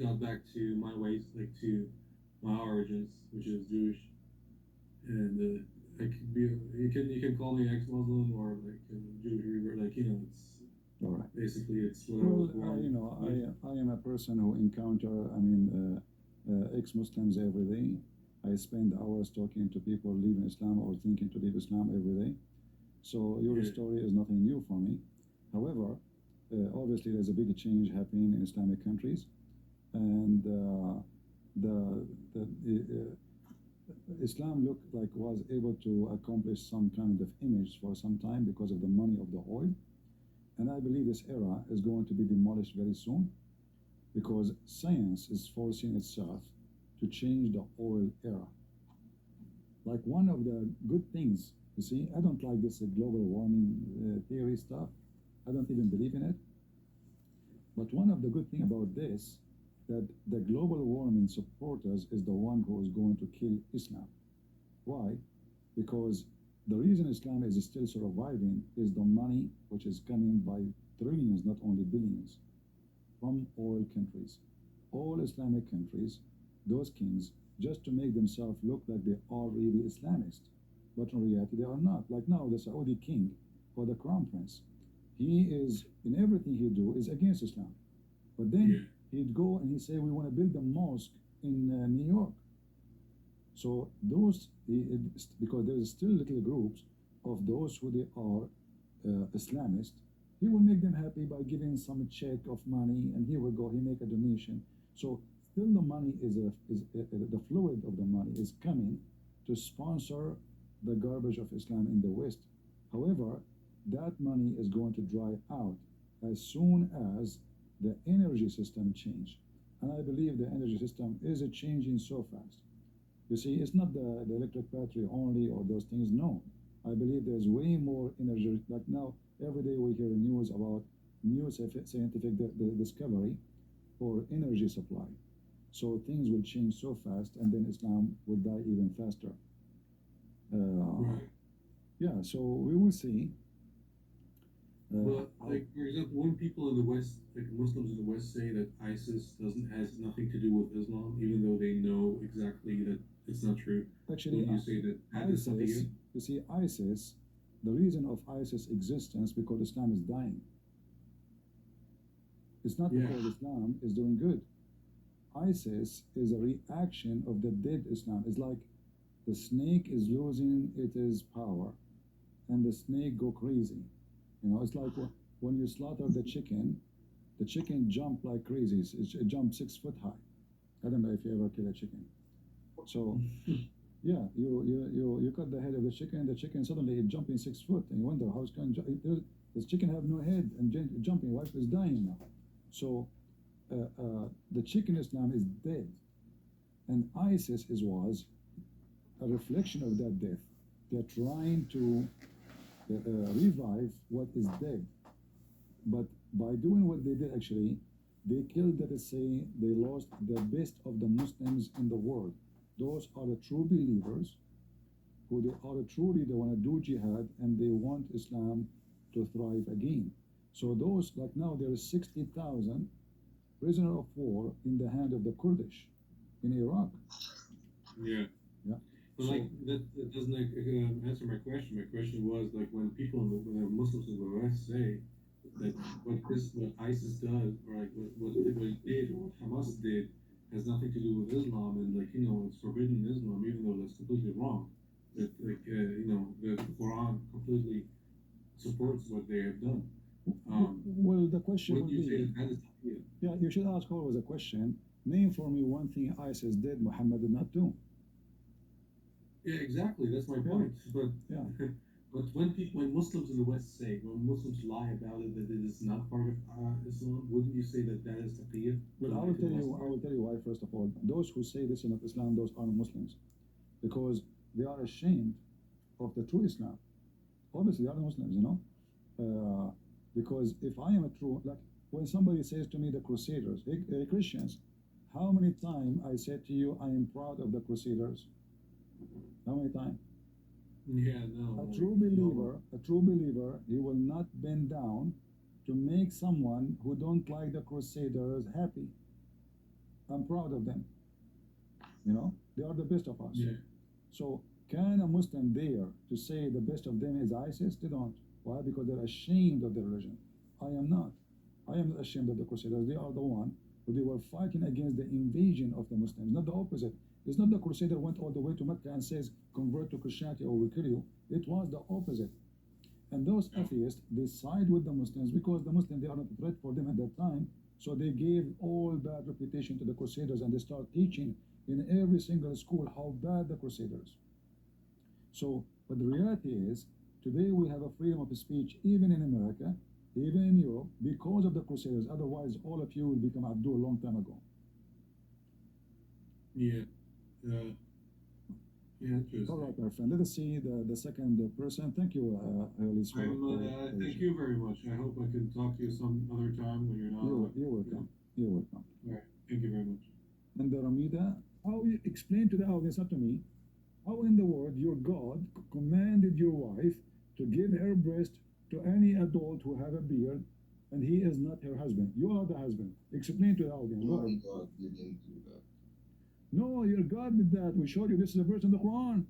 got back to my ways, like to my origins, which is Jewish, and I could be. You can call me ex-Muslim or like Jewish revert, like it's All right. basically it's what I was Well, born. I am a person who encounter, ex-Muslims every day. I spend hours talking to people leaving Islam or thinking to leave Islam every day. So your Yeah. story is nothing new for me. However, obviously there's a big change happening in Islamic countries, and Islam looked like was able to accomplish some kind of image for some time because of the money of the oil. And I believe this era is going to be demolished very soon because science is forcing itself to change the oil era. Like one of the good things, you see, I don't like this global warming theory stuff. I don't even believe in it. But one of the good thing about this, that the global warming supporters is the one who is going to kill Islam. Why? Because the reason Islam is still surviving is the money which is coming by trillions, not only billions, from oil countries. All Islamic countries, those kings, just to make themselves look like they are really Islamist, but in reality they are not. Like now, the Saudi king or the crown prince, he is, in everything he do, is against Islam. But then he'd go and he'd say, we want to build a mosque in New York. So those, because there's still little groups of those who they are Islamist, he will make them happy by giving some check of money, and here we go, he make a donation. So still the money the fluid of the money is coming to sponsor the garbage of Islam in the West. However, that money is going to dry out as soon as the energy system change. And I believe the energy system is changing so fast. You see, it's not the electric battery only or those things, no. I believe there's way more energy. Like now, every day we hear news about new scientific discovery for energy supply. So things will change so fast, and then Islam will die even faster. Right. Yeah, so we will see. Well, like for example, when people in the West, like Muslims in the West, say that ISIS has nothing to do with Islam, even though they know exactly that it's not true. Actually, When you say that is something ISIS, you see, ISIS, the reason of ISIS existence because Islam is dying. It's not because Islam is doing good. ISIS is a reaction of the dead Islam. It's like the snake is losing its power, and the snake go crazy. You know, it's like when you slaughter the chicken jump like crazy. It jumps 6 foot high. I don't know if you ever kill a chicken. So, yeah, you cut the head of the chicken suddenly it jumping 6 foot, and you wonder how it's going to. This chicken have no head and jumping. Wife is dying now. So, the chicken Islam is dead, and ISIS was a reflection of that death. They're trying to revive what is dead, but by doing what they did, actually, they killed, let us say, they lost the best of the Muslims in the world. Those are the true believers who they want to do jihad and they want Islam to thrive again. So those, like now, there is 60,000 prisoner of war in the hand of the Kurdish in Iraq. Yeah. Yeah. But So- like that doesn't answer my question. My question was like when the Muslims in the West say that what ISIS does, or like what it did, or what Hamas did, has nothing to do with Islam, and like it's forbidden in Islam, even though that's completely wrong. That like the Quran completely supports what they have done. Well, the question What would do you say be, that is yeah. yeah, you should ask always a question. Name for me one thing ISIS did Muhammad did not do. Yeah, exactly. That's my Yeah. point. But Yeah. but when Muslims in the West say, when Muslims lie about it, that it is not part of Islam, wouldn't you say that that is taqiyya? Well, I will tell you why. First of all, those who say this is not Islam, those aren't Muslims, because they are ashamed of the true Islam. Obviously, they are Muslims, because if I am a true, like when somebody says to me, the Crusaders, hey, Christians, how many times I said to you, I am proud of the Crusaders? How many times? Yeah, no. A true believer, he will not bend down to make someone who don't like the Crusaders happy. I'm proud of them. They are the best of us. Yeah. So can a Muslim dare to say the best of them is ISIS? They don't. Why? Because they're ashamed of their religion. I am not. I am not ashamed of the Crusaders. They are the one who they were fighting against the invasion of the Muslims, not the opposite. It's not the Crusader went all the way to Mecca and says, convert to Christianity or we kill you. It was the opposite. And those atheists, they side with the Muslims because the Muslims, they are not a threat for them at that time. So they gave all bad reputation to the Crusaders and they start teaching in every single school how bad the Crusaders. So, but the reality is, today we have a freedom of speech even in America, even in Europe, because of the Crusaders. Otherwise, all of you will become Abdul a long time ago. Yeah. Yeah, interesting. All right, my friend. Let us see the second person. Thank you, Elise. Thank you very much. I hope I can talk to you some other time when you're not. You're welcome. You're welcome. All right. Thank you very much. And Ramida, how you explain to the audience, not to me, how in the world your God commanded your wife to give her breast to any adult who have a beard, and he is not her husband. You are the husband. Explain to the audience. Go ahead. God didn't do that. No, your God did that. We showed you this is a verse in the Quran.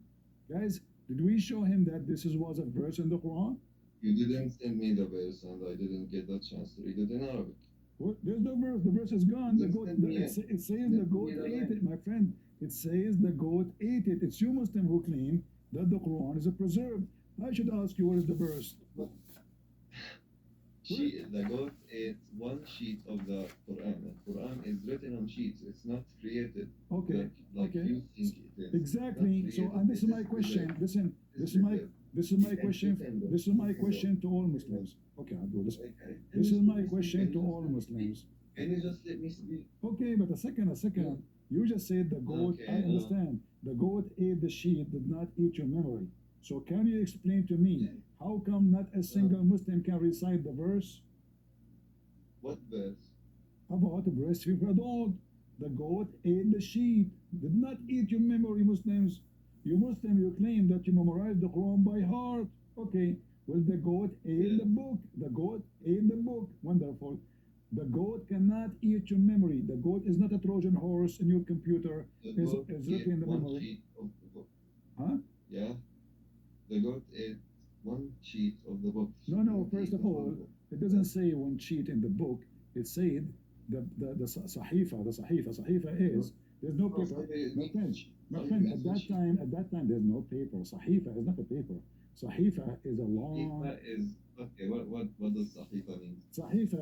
Guys, did we show him that this was a verse in the Quran? You didn't send me the verse, and I didn't get the chance to read it in Arabic. What? There's no verse. The verse is gone. The goat, it says the goat ate it, my friend. It says the goat ate it. It's you Muslim who claim that the Quran is a preserve. I should ask you, what is the verse? The goat ate one sheet of the Quran. The Quran is written on sheets. It's not created Okay. like Okay. you think it is. Exactly. Not So, created, and this is it my question. preserved. Listen, this is my question. This is my question to all Muslims. Okay, I'll do this. Okay. This is my question to all Muslims. Can you just let me speak? Okay, but a second. You just said the goat. Okay, I understand. The goat ate the sheep, did not eat your memory. So can you explain to me how come not a single Muslim can recite the verse What verse? about the breastfeeding for adult? The goat ate the sheep, did not eat your memory, Muslims. You Muslim, you claim that you memorize the Quran by heart. Okay, well, the goat ate the book. The goat ate the book. Wonderful. The goat cannot eat your memory. The goat is not a Trojan horse in your computer. The Is goat written ate in the one memory. sheet of the book. Huh? Yeah. The goat ate one sheet of the book. No, One first sheet of all, one book. it doesn't say one sheet in the book. It said the sahifa. The sahifa is There's no Oh, paper. sorry, My friend, sorry, at that time, there's no paper. Sahifa is not a paper. Sahifa is a long. Sahifa is okay. What does Sahifa mean? Sahifa,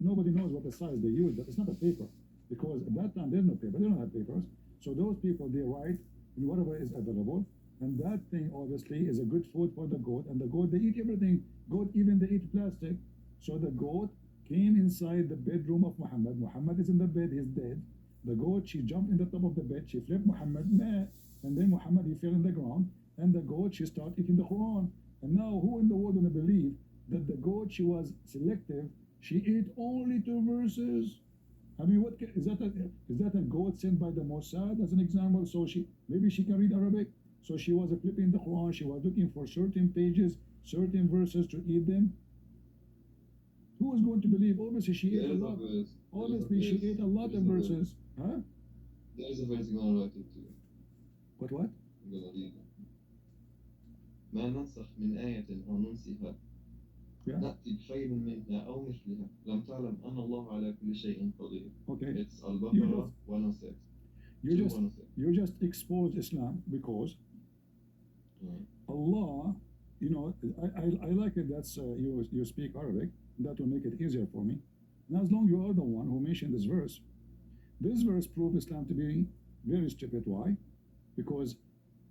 nobody knows what the size they use, but it's not a paper because at that time there's no paper. They don't have papers. So those people they write in whatever is available, and that thing obviously is a good food for the goat. And the goat they eat everything. Goat even they eat plastic. So the goat came inside the bedroom of Muhammad. Muhammad is in the bed. He's dead. The goat she jumped in the top of the bed. She flipped Muhammad, and then Muhammad he fell in the ground. And the goat she started eating the Quran. And now who in the world gonna believe that the goat she was selective? She ate only 2 verses. I mean, what is that a goat sent by the Mossad as an example? So maybe she can read Arabic. So she was flipping the Quran. She was looking for certain pages, certain verses to eat them. Who is going to believe? Obviously, she ate a lot. Obviously, she ate a lot of verses. Huh? There is a verse I'm gonna write it to you. What? I'm gonna read it. ما ننسخ من آية أو ننسها نأتي بخير منها أو مثلها لم تعلم أن الله على كل شيء قدير. Okay. It's Al-Baqarah 106. You just exposed Islam because Allah, you know, I like it that you speak Arabic. That will make it easier for me. And as long you are the one who mentioned this verse proves Islam to be very stupid. Why? Because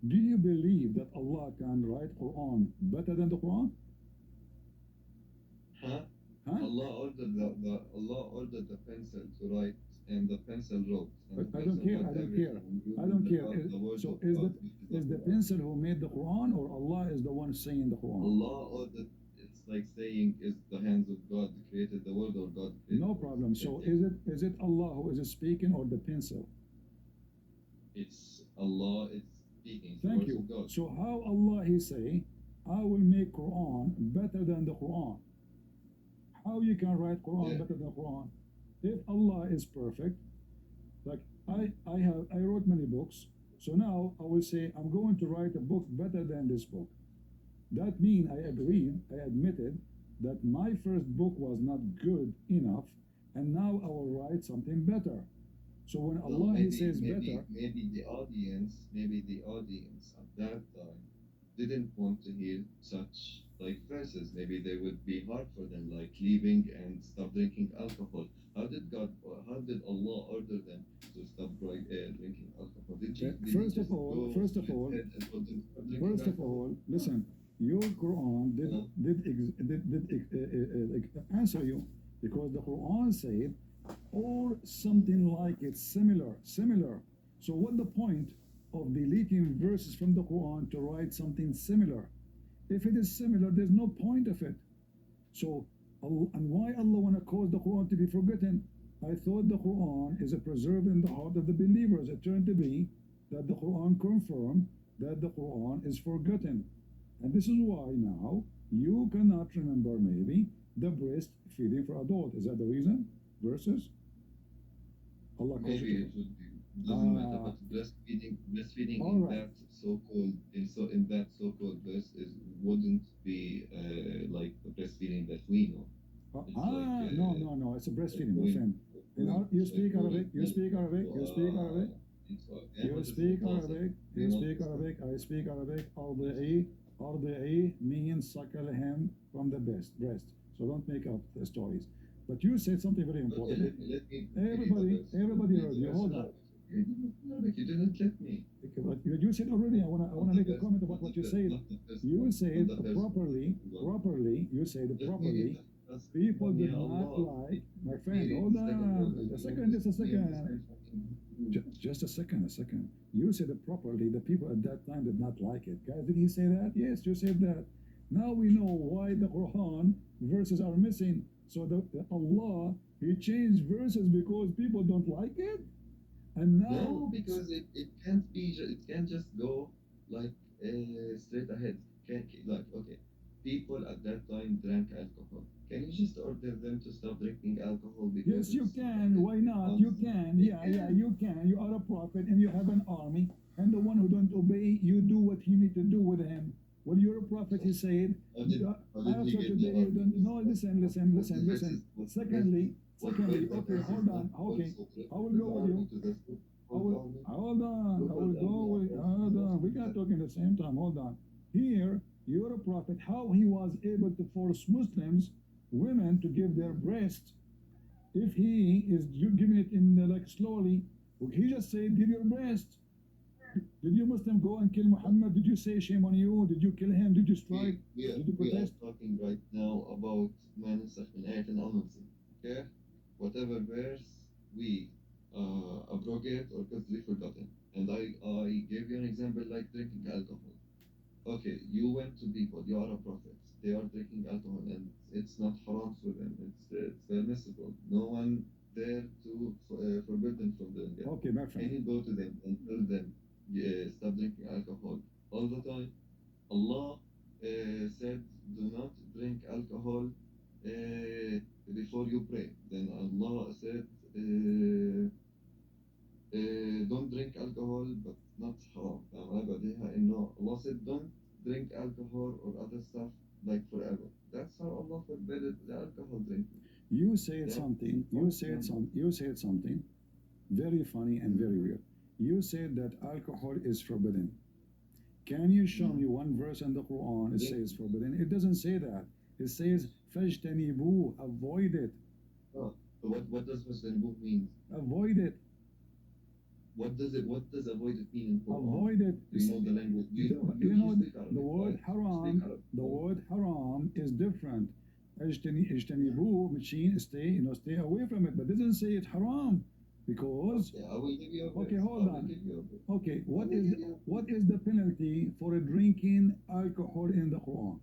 do you believe that Allah can write Quran better than the Quran? Huh? Allah ordered the pencil to write, and the pencil wrote. But I don't care. So is the pencil who made the Quran, or Allah is the one saying the Quran? Allah ordered. It's like saying, is the hands of God created the world, or God created No problem. So is it Allah who is speaking, or the pencil? It's Allah. It's speaking. Thank you. So how Allah he say, I will make Quran better than the Quran? How you can write Quran better than Quran? If Allah is perfect, like I wrote many books, so now I will say I'm going to write a book better than this book. That means I admitted that my first book was not good enough, and now I will write something better. So when Allah he says better, maybe the audience at that time didn't want to hear such like verses. Maybe they would be hard for them, like leaving and stop drinking alcohol. How did Allah order them to stop drinking alcohol? First of all, listen. Your Quran did answer you, because the Quran said, or something like it, similar. So what the point of deleting verses from the Quran to write something similar? If it is similar, there's no point of it. So, and why Allah want to cause the Quran to be forgotten? I thought the Quran is a preserve in the heart of the believers. It turned to be that the Quran confirmed that the Quran is forgotten. And this is why now you cannot remember maybe the breastfeeding for adult. Is that the reason? Verses? Allah maybe it would be, doesn't matter, but breastfeeding in that so-called verse wouldn't be like the breastfeeding that we know. No, it's a breastfeeding, my friend. You speak Arabic, I speak Arabic. RDA means suckle him from the breast. So don't make up the stories. But you said something very important. Everybody heard you. Hold on. You didn't let me. But you said already. I wanna make a comment about what you said. You said properly. You said properly. People did not like, my friend. Hold on. Just a second. Just a second. You said it properly. The people at that time did not like it. Guys, did he say that? Yes, you said that. Now we know why the Quran verses are missing. So the Allah, he changed verses because people don't like it. And now, no, because it can't be. It can't just go like straight ahead. Okay, people at that time drank alcohol. Can you just order them to stop drinking alcohol? Yes, you can. Why not? You can. Yeah, you can. You are a prophet and you have an army. And the one who don't obey, you do what you need to do with him. When you're a prophet, he said, after today, you don't. No, listen. Secondly, okay, hold on. Okay, I will go with you. Hold on. I will go with. Hold on. We got talking at the same time. Hold on. Here, you're a prophet. How he was able to force Muslims, women, to give their breasts, if he is giving it in like slowly? He just said, "Give your breast." Did you Muslim go and kill Muhammad? Did you say shame on you? Did you kill him? Did you strike? Did you We are protest? talking right now about ما نسخ من آية أو ننسخ. Okay? Whatever verse we abrogate or totally forgotten. And I gave you an example like drinking alcohol. Okay, you went to people, you are a prophet. They are drinking alcohol and it's not haram for them. It's permissible. No one dare to forbid them from doing it. Okay, my Can friend. you go to them and tell them, stop drinking alcohol all the time? Allah said, do not drink alcohol before you pray. Then Allah said, don't drink alcohol, but not haram. Allah said, don't drink alcohol or other stuff like forever. That's how Allah forbade the alcohol drinking. You said Yeah. something. You said something very funny and very weird. You said that alcohol is forbidden. Can you show me one verse in the Quran that Yeah. says forbidden? It doesn't say that. It says fajtanibu, avoid it, So what does Muslim mean? avoid it, What does avoid it mean in Quran? avoid it. Do you know the language? You know speak Arabic, the word right? haram. Speak Arabic. The word haram is different. Ijtanibu, machine, stay away from it, but it doesn't say it's haram because. Yeah, I will give you a verse. Okay, hold I will on. give you a verse. Okay, I will give you a what is the penalty for drinking alcohol in the Quran?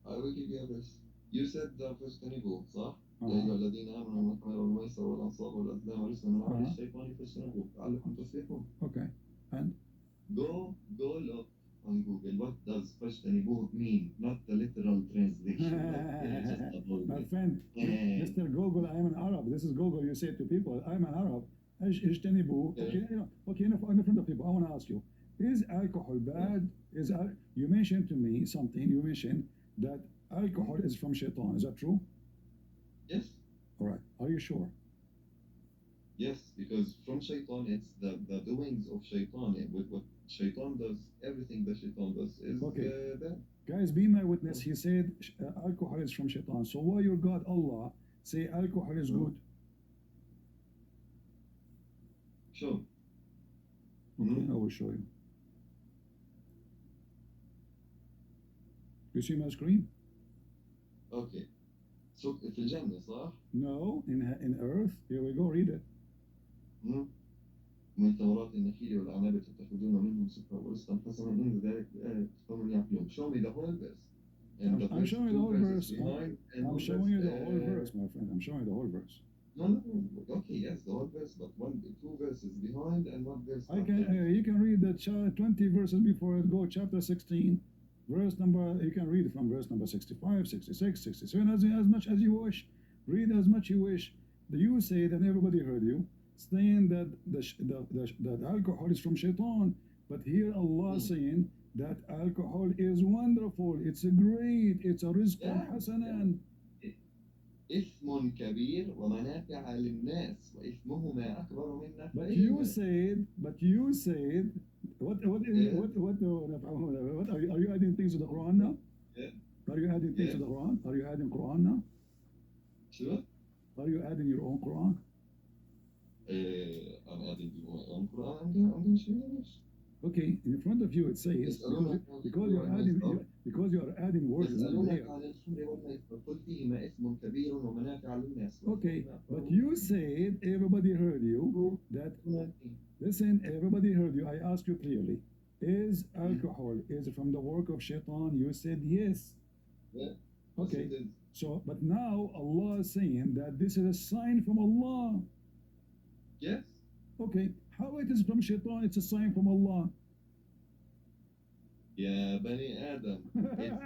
I will give you a verse. You said فاجتنبوا صح؟ يا Uh-huh. أيها الذين آمنوا الخمر والميسر والأنصاب والأزلام رجس من عمل Uh-huh. الشيطان فاجتنبوه لعلكم تفلحون. Okay, and Go look on Google. What does فاجتنبوه mean? Not the literal translation. Just avoid my it. friend, Mr. Google, I am an Arab. This is Google. You say to people, I'm an Arab. Ijtanibu. Yeah. Okay, okay, in front of people, I want to ask you: is alcohol bad? You mentioned to me something? You mentioned that alcohol is from shaitan. Is that true? Yes. All right. Are you sure? Yes, because from shaitan, it's the doings of shaitan. What shaitan does, everything that shaitan does is Okay. bad. Guys, be my witness. He said alcohol is from shaitan. So why your God Allah say alcohol is good? Sure. Okay, I will show you. You see my screen? Okay. So في الجنة صح؟ No, in earth. Here we go. Read it. من ثمرات النخيل والأعناب تتخذون منهم سكرا ورزقا حسنا إن ذلك لآية قوم يعقلون. Show me the whole verse. And I'm first showing you two the whole verses verse. behind and I'm one showing you the verse, whole verse, my friend. I'm showing you the whole verse. No. Okay, yes, the whole verse, but two verses behind and one verse I after. can. You can read the 20 verses before it. Go chapter 16, verse number. You can read from verse number 65, 66, 67, as much as you wish. Read as much you wish. You say that everybody heard you saying that that alcohol is from shaitan, but here Allah saying that alcohol is wonderful. It's a great. It's a rizqun hasanan. إثم كبير ومنافع للناس وإثمهما أكبر من But نفعهما. you said, what are you adding things to the Quran now? Yeah. Are you adding things to the Quran? Are you adding Quran now? Sure. Are you adding your own Quran? I'm adding my own Quran. I'm going to show you this. Okay, in front of you it says because you are adding words in يسألونك there. عن الخمر والميسر قل فيهما إثم كبير ومنافع للناس. Okay, but you said everybody heard you that listen, everybody heard you. I asked you clearly, is alcohol is from the work of shaitan? You said yes. Yeah. Okay. So, but now Allah is saying that this is a sign from Allah. Yes. Okay, how it is from shaitan? It's a sign from Allah. يا بني آدم.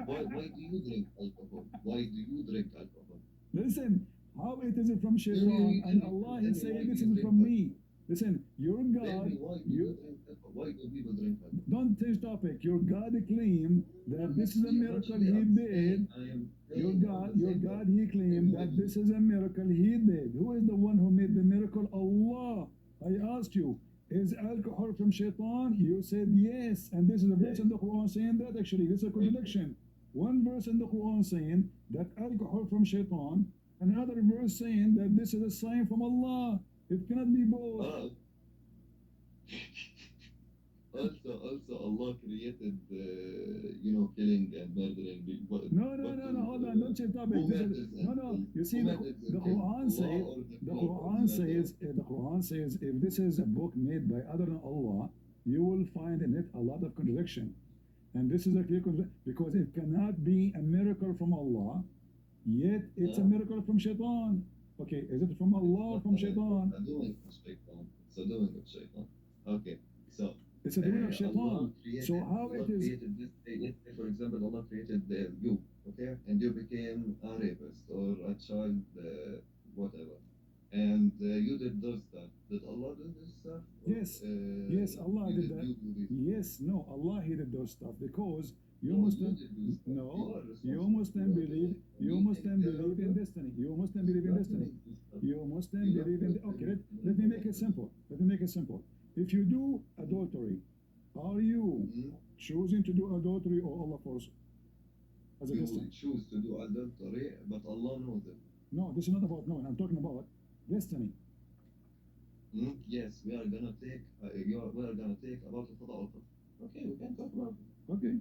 Why do you drink alcohol? Why do you drink alcohol? Listen, how it is from shaitan? And Allah is saying this is from me. Listen, your Tell God, me why do you you drink alcohol? Why do people drink alcohol? don't change topic. Your God claimed that this is a miracle Actually, he I'm did. saying, I am Your saying on God, the your same God, topic. he claimed Why that do this you- is a miracle he did. Who is the one who made the miracle? Allah. I asked you, is alcohol from shaitan? You said yes. And this is a verse in the Quran saying that actually. This is a contradiction. One verse in the Quran saying that alcohol from shaitan, another verse saying that this is a sign from Allah. It cannot be both. Ah. Also, Allah created, killing and murdering. No, hold on, don't change topic. Who This matters is, no, and you see, who the matters and Quran Allah says, or the Quran Quran says, the Quran says, if this is a book made by other than Allah, you will find in it a lot of contradiction. And this is a clear contradiction because it cannot be a miracle from Allah, yet it's a No. miracle from shaitan. Okay, is it from Allah or from shaitan? It's a doing of shaitan. It's a doing of shaitan. Okay, so It's a doing of Allah shaitan. created, So how Allah it is? created this, let's say for example, Allah created you, okay, and you became a rapist or a child, whatever, and you did those stuff. Did Allah do this stuff? Or, Yes. Yes, Allah you did that. You do this? Yes, no, Allah hated those stuff because you No, Muslim, you did do stuff. no, You are you responsible. Muslim You are believe, doing- you you Muslim think they are believe in good? destiny. You Muslim believe in You are destiny. doing this stuff. You Muslim You are believe in. good. Okay, let me make it simple. Let me make it simple. If you do adultery, are you Mhm. choosing to do adultery or Allah force as a You destiny? will choose to do adultery, but Allah knows it. No, this is not about knowing. I'm talking about destiny. Yes, we are gonna take. We are gonna take about the adultery. Okay, we can talk about it. Okay.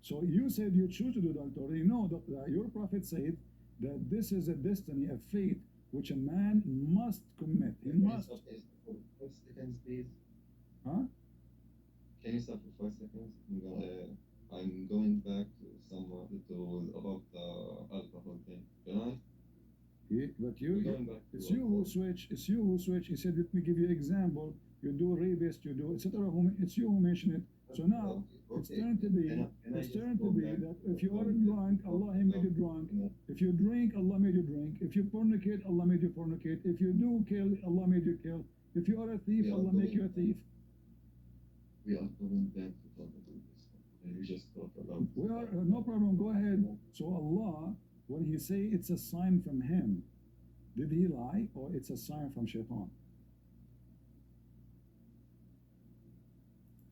So you said you choose to do adultery. No, your prophet said that this is a destiny, a fate, which a man must commit. He Can you must. stop for 5 seconds, please? Huh? Can you stop for 5 seconds? I'm going back to someone about the alcohol thing. Can I? But We're going back to it's you who switch. It's you who switch. He said, let me give you example. You do rapist, you do etc. It's you who mentioned it. So now it's turned to be. It's turned to be that if you are drunk, Allah He made you drunk. If you drink, Allah made you drink. If you fornicate, Allah made you fornicate. If you do kill, Allah made you kill. If you are a thief, Yeah, Allah make you a thief. We are going back to talk about this one. And we just talked about. We are no problem. Go ahead. So Allah, when He say it's a sign from Him, did He lie or it's a sign from Shaitan?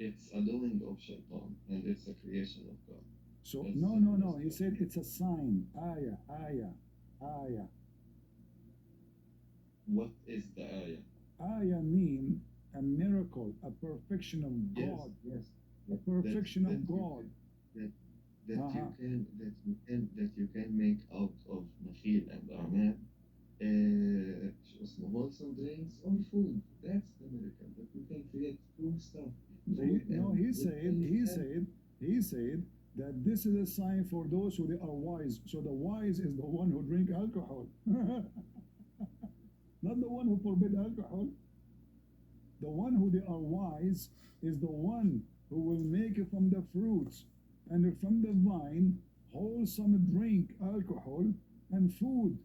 It's a doing of shaitan, and it's a creation of God. So Yes. no. He said it's a sign. Ayah. What is the ayah? Ayah mean a miracle, a perfection of God, Yes. a perfection of God. That Uh-huh. that you can make out of nakhil and aman, شو اسمه wholesome drinks or food. That's the miracle. That you can create food stuff. Food No, and he good said, things and- he said that this is a sign for those who they are wise. So the wise is the one who drink alcohol, not the one who forbid alcohol. The one who they are wise is the one who will make from the fruits and from the vine wholesome drink, alcohol and food.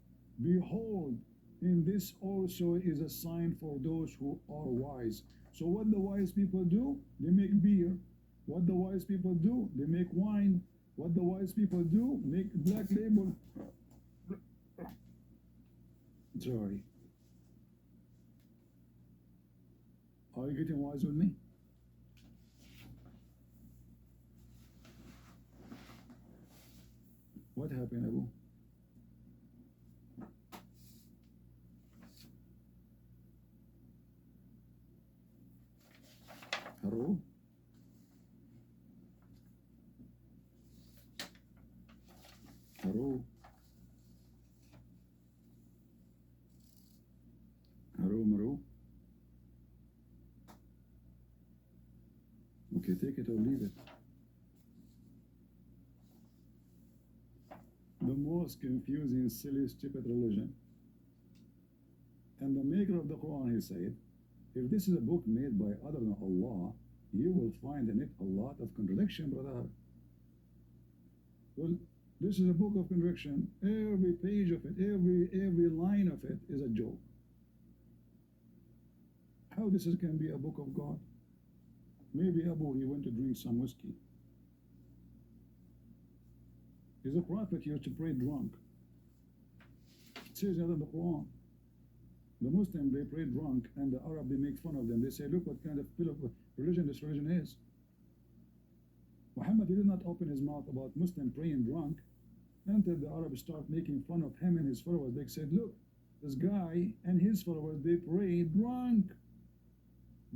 Behold, in this also is a sign for those who are wise. So what the wise people do? They make beer. What the wise people do? They make wine. What the wise people do? Make black label. Sorry. Are you getting wise with me? What happened, Abu? Hello? Hello? Hello? Okay, take it or leave it. The most confusing, silly, stupid religion. And the maker of the Quran, he said, if this is a book made by other than Allah, you will find in it a lot of contradiction, brother. Well, this is a book of contradiction. Every page of it, every line of it is a joke. How this can be a book of God? Maybe Abu, he went to drink some whiskey. He's a prophet, he used to pray drunk. It says that in the Quran. The Muslims, they pray drunk, and the Arab, they make fun of them. They say, look what kind of religion this religion is. Muhammad, he did not open his mouth about Muslim praying drunk until the Arabs start making fun of him and his followers. They said, look, this guy and his followers, they pray drunk.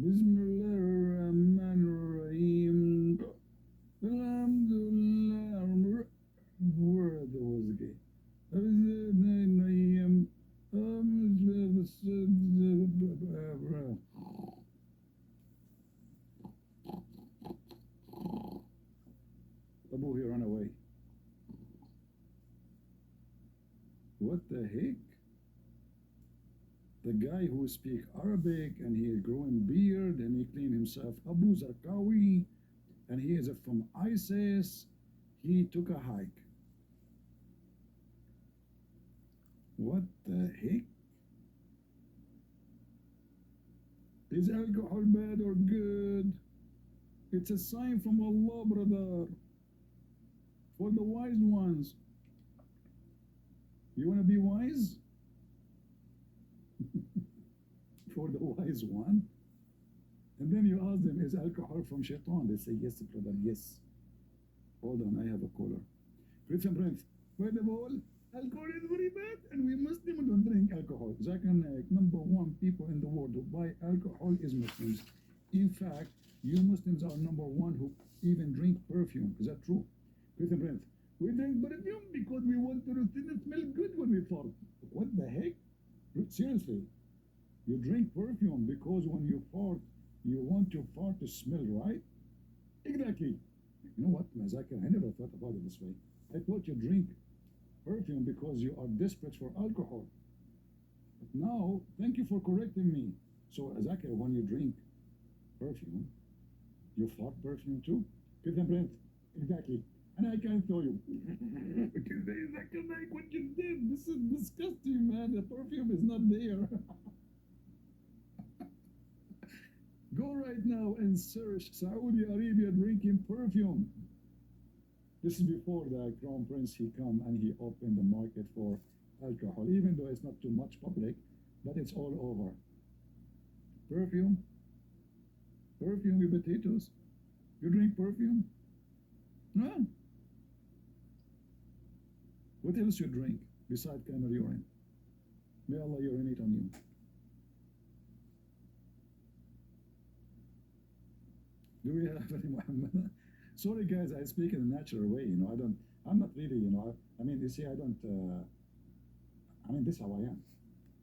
Bismillahirrahmanirrahim. Alhamdulillah. Word was gay. Abu, he ran away. What the heck? The guy who speaks Arabic and he is growing beard and he claimed himself Abu Zarqawi and he is from ISIS. He took a hike. What the heck? Is alcohol bad or good? It's a sign from Allah, brother. For the wise ones. You want to be wise? For the wise one. And then you ask them, is alcohol from shaitan? They say, yes, brother, yes. Hold on, I have a caller. Christian Prince, first of all, alcohol is very bad, and we Muslims don't drink alcohol. Zakir Naik, #1 people in the world who buy alcohol is Muslims. In fact, you Muslims are #1 who even drink perfume. Is that true? Christian Prince, we drink perfume because we want to smell good when we fart. What the heck? Seriously, you drink perfume because when you fart, you want your fart to smell, right? Exactly. You know what, Zakir, I never thought about it this way. I thought you drink perfume because you are desperate for alcohol. But now, thank you for correcting me. So, Zakir, when you drink perfume, you fart perfume too? Christian Prince, exactly. And I can tell you, because Zakir Naik, what you did, this is disgusting, man. The perfume is not there. Go right now and search Saudi Arabia drinking perfume. This is before the Crown Prince, he come and he opened the market for alcohol, even though it's not too much public, but it's all over. Perfume? Perfume with potatoes? You drink perfume? No. What else you drink besides camel urine? May Allah urinate on you. Do we have any Muhammad? Sorry guys, I speak in a natural way, you know, I'm not really, you know, I mean, you see, I mean, this is how I am.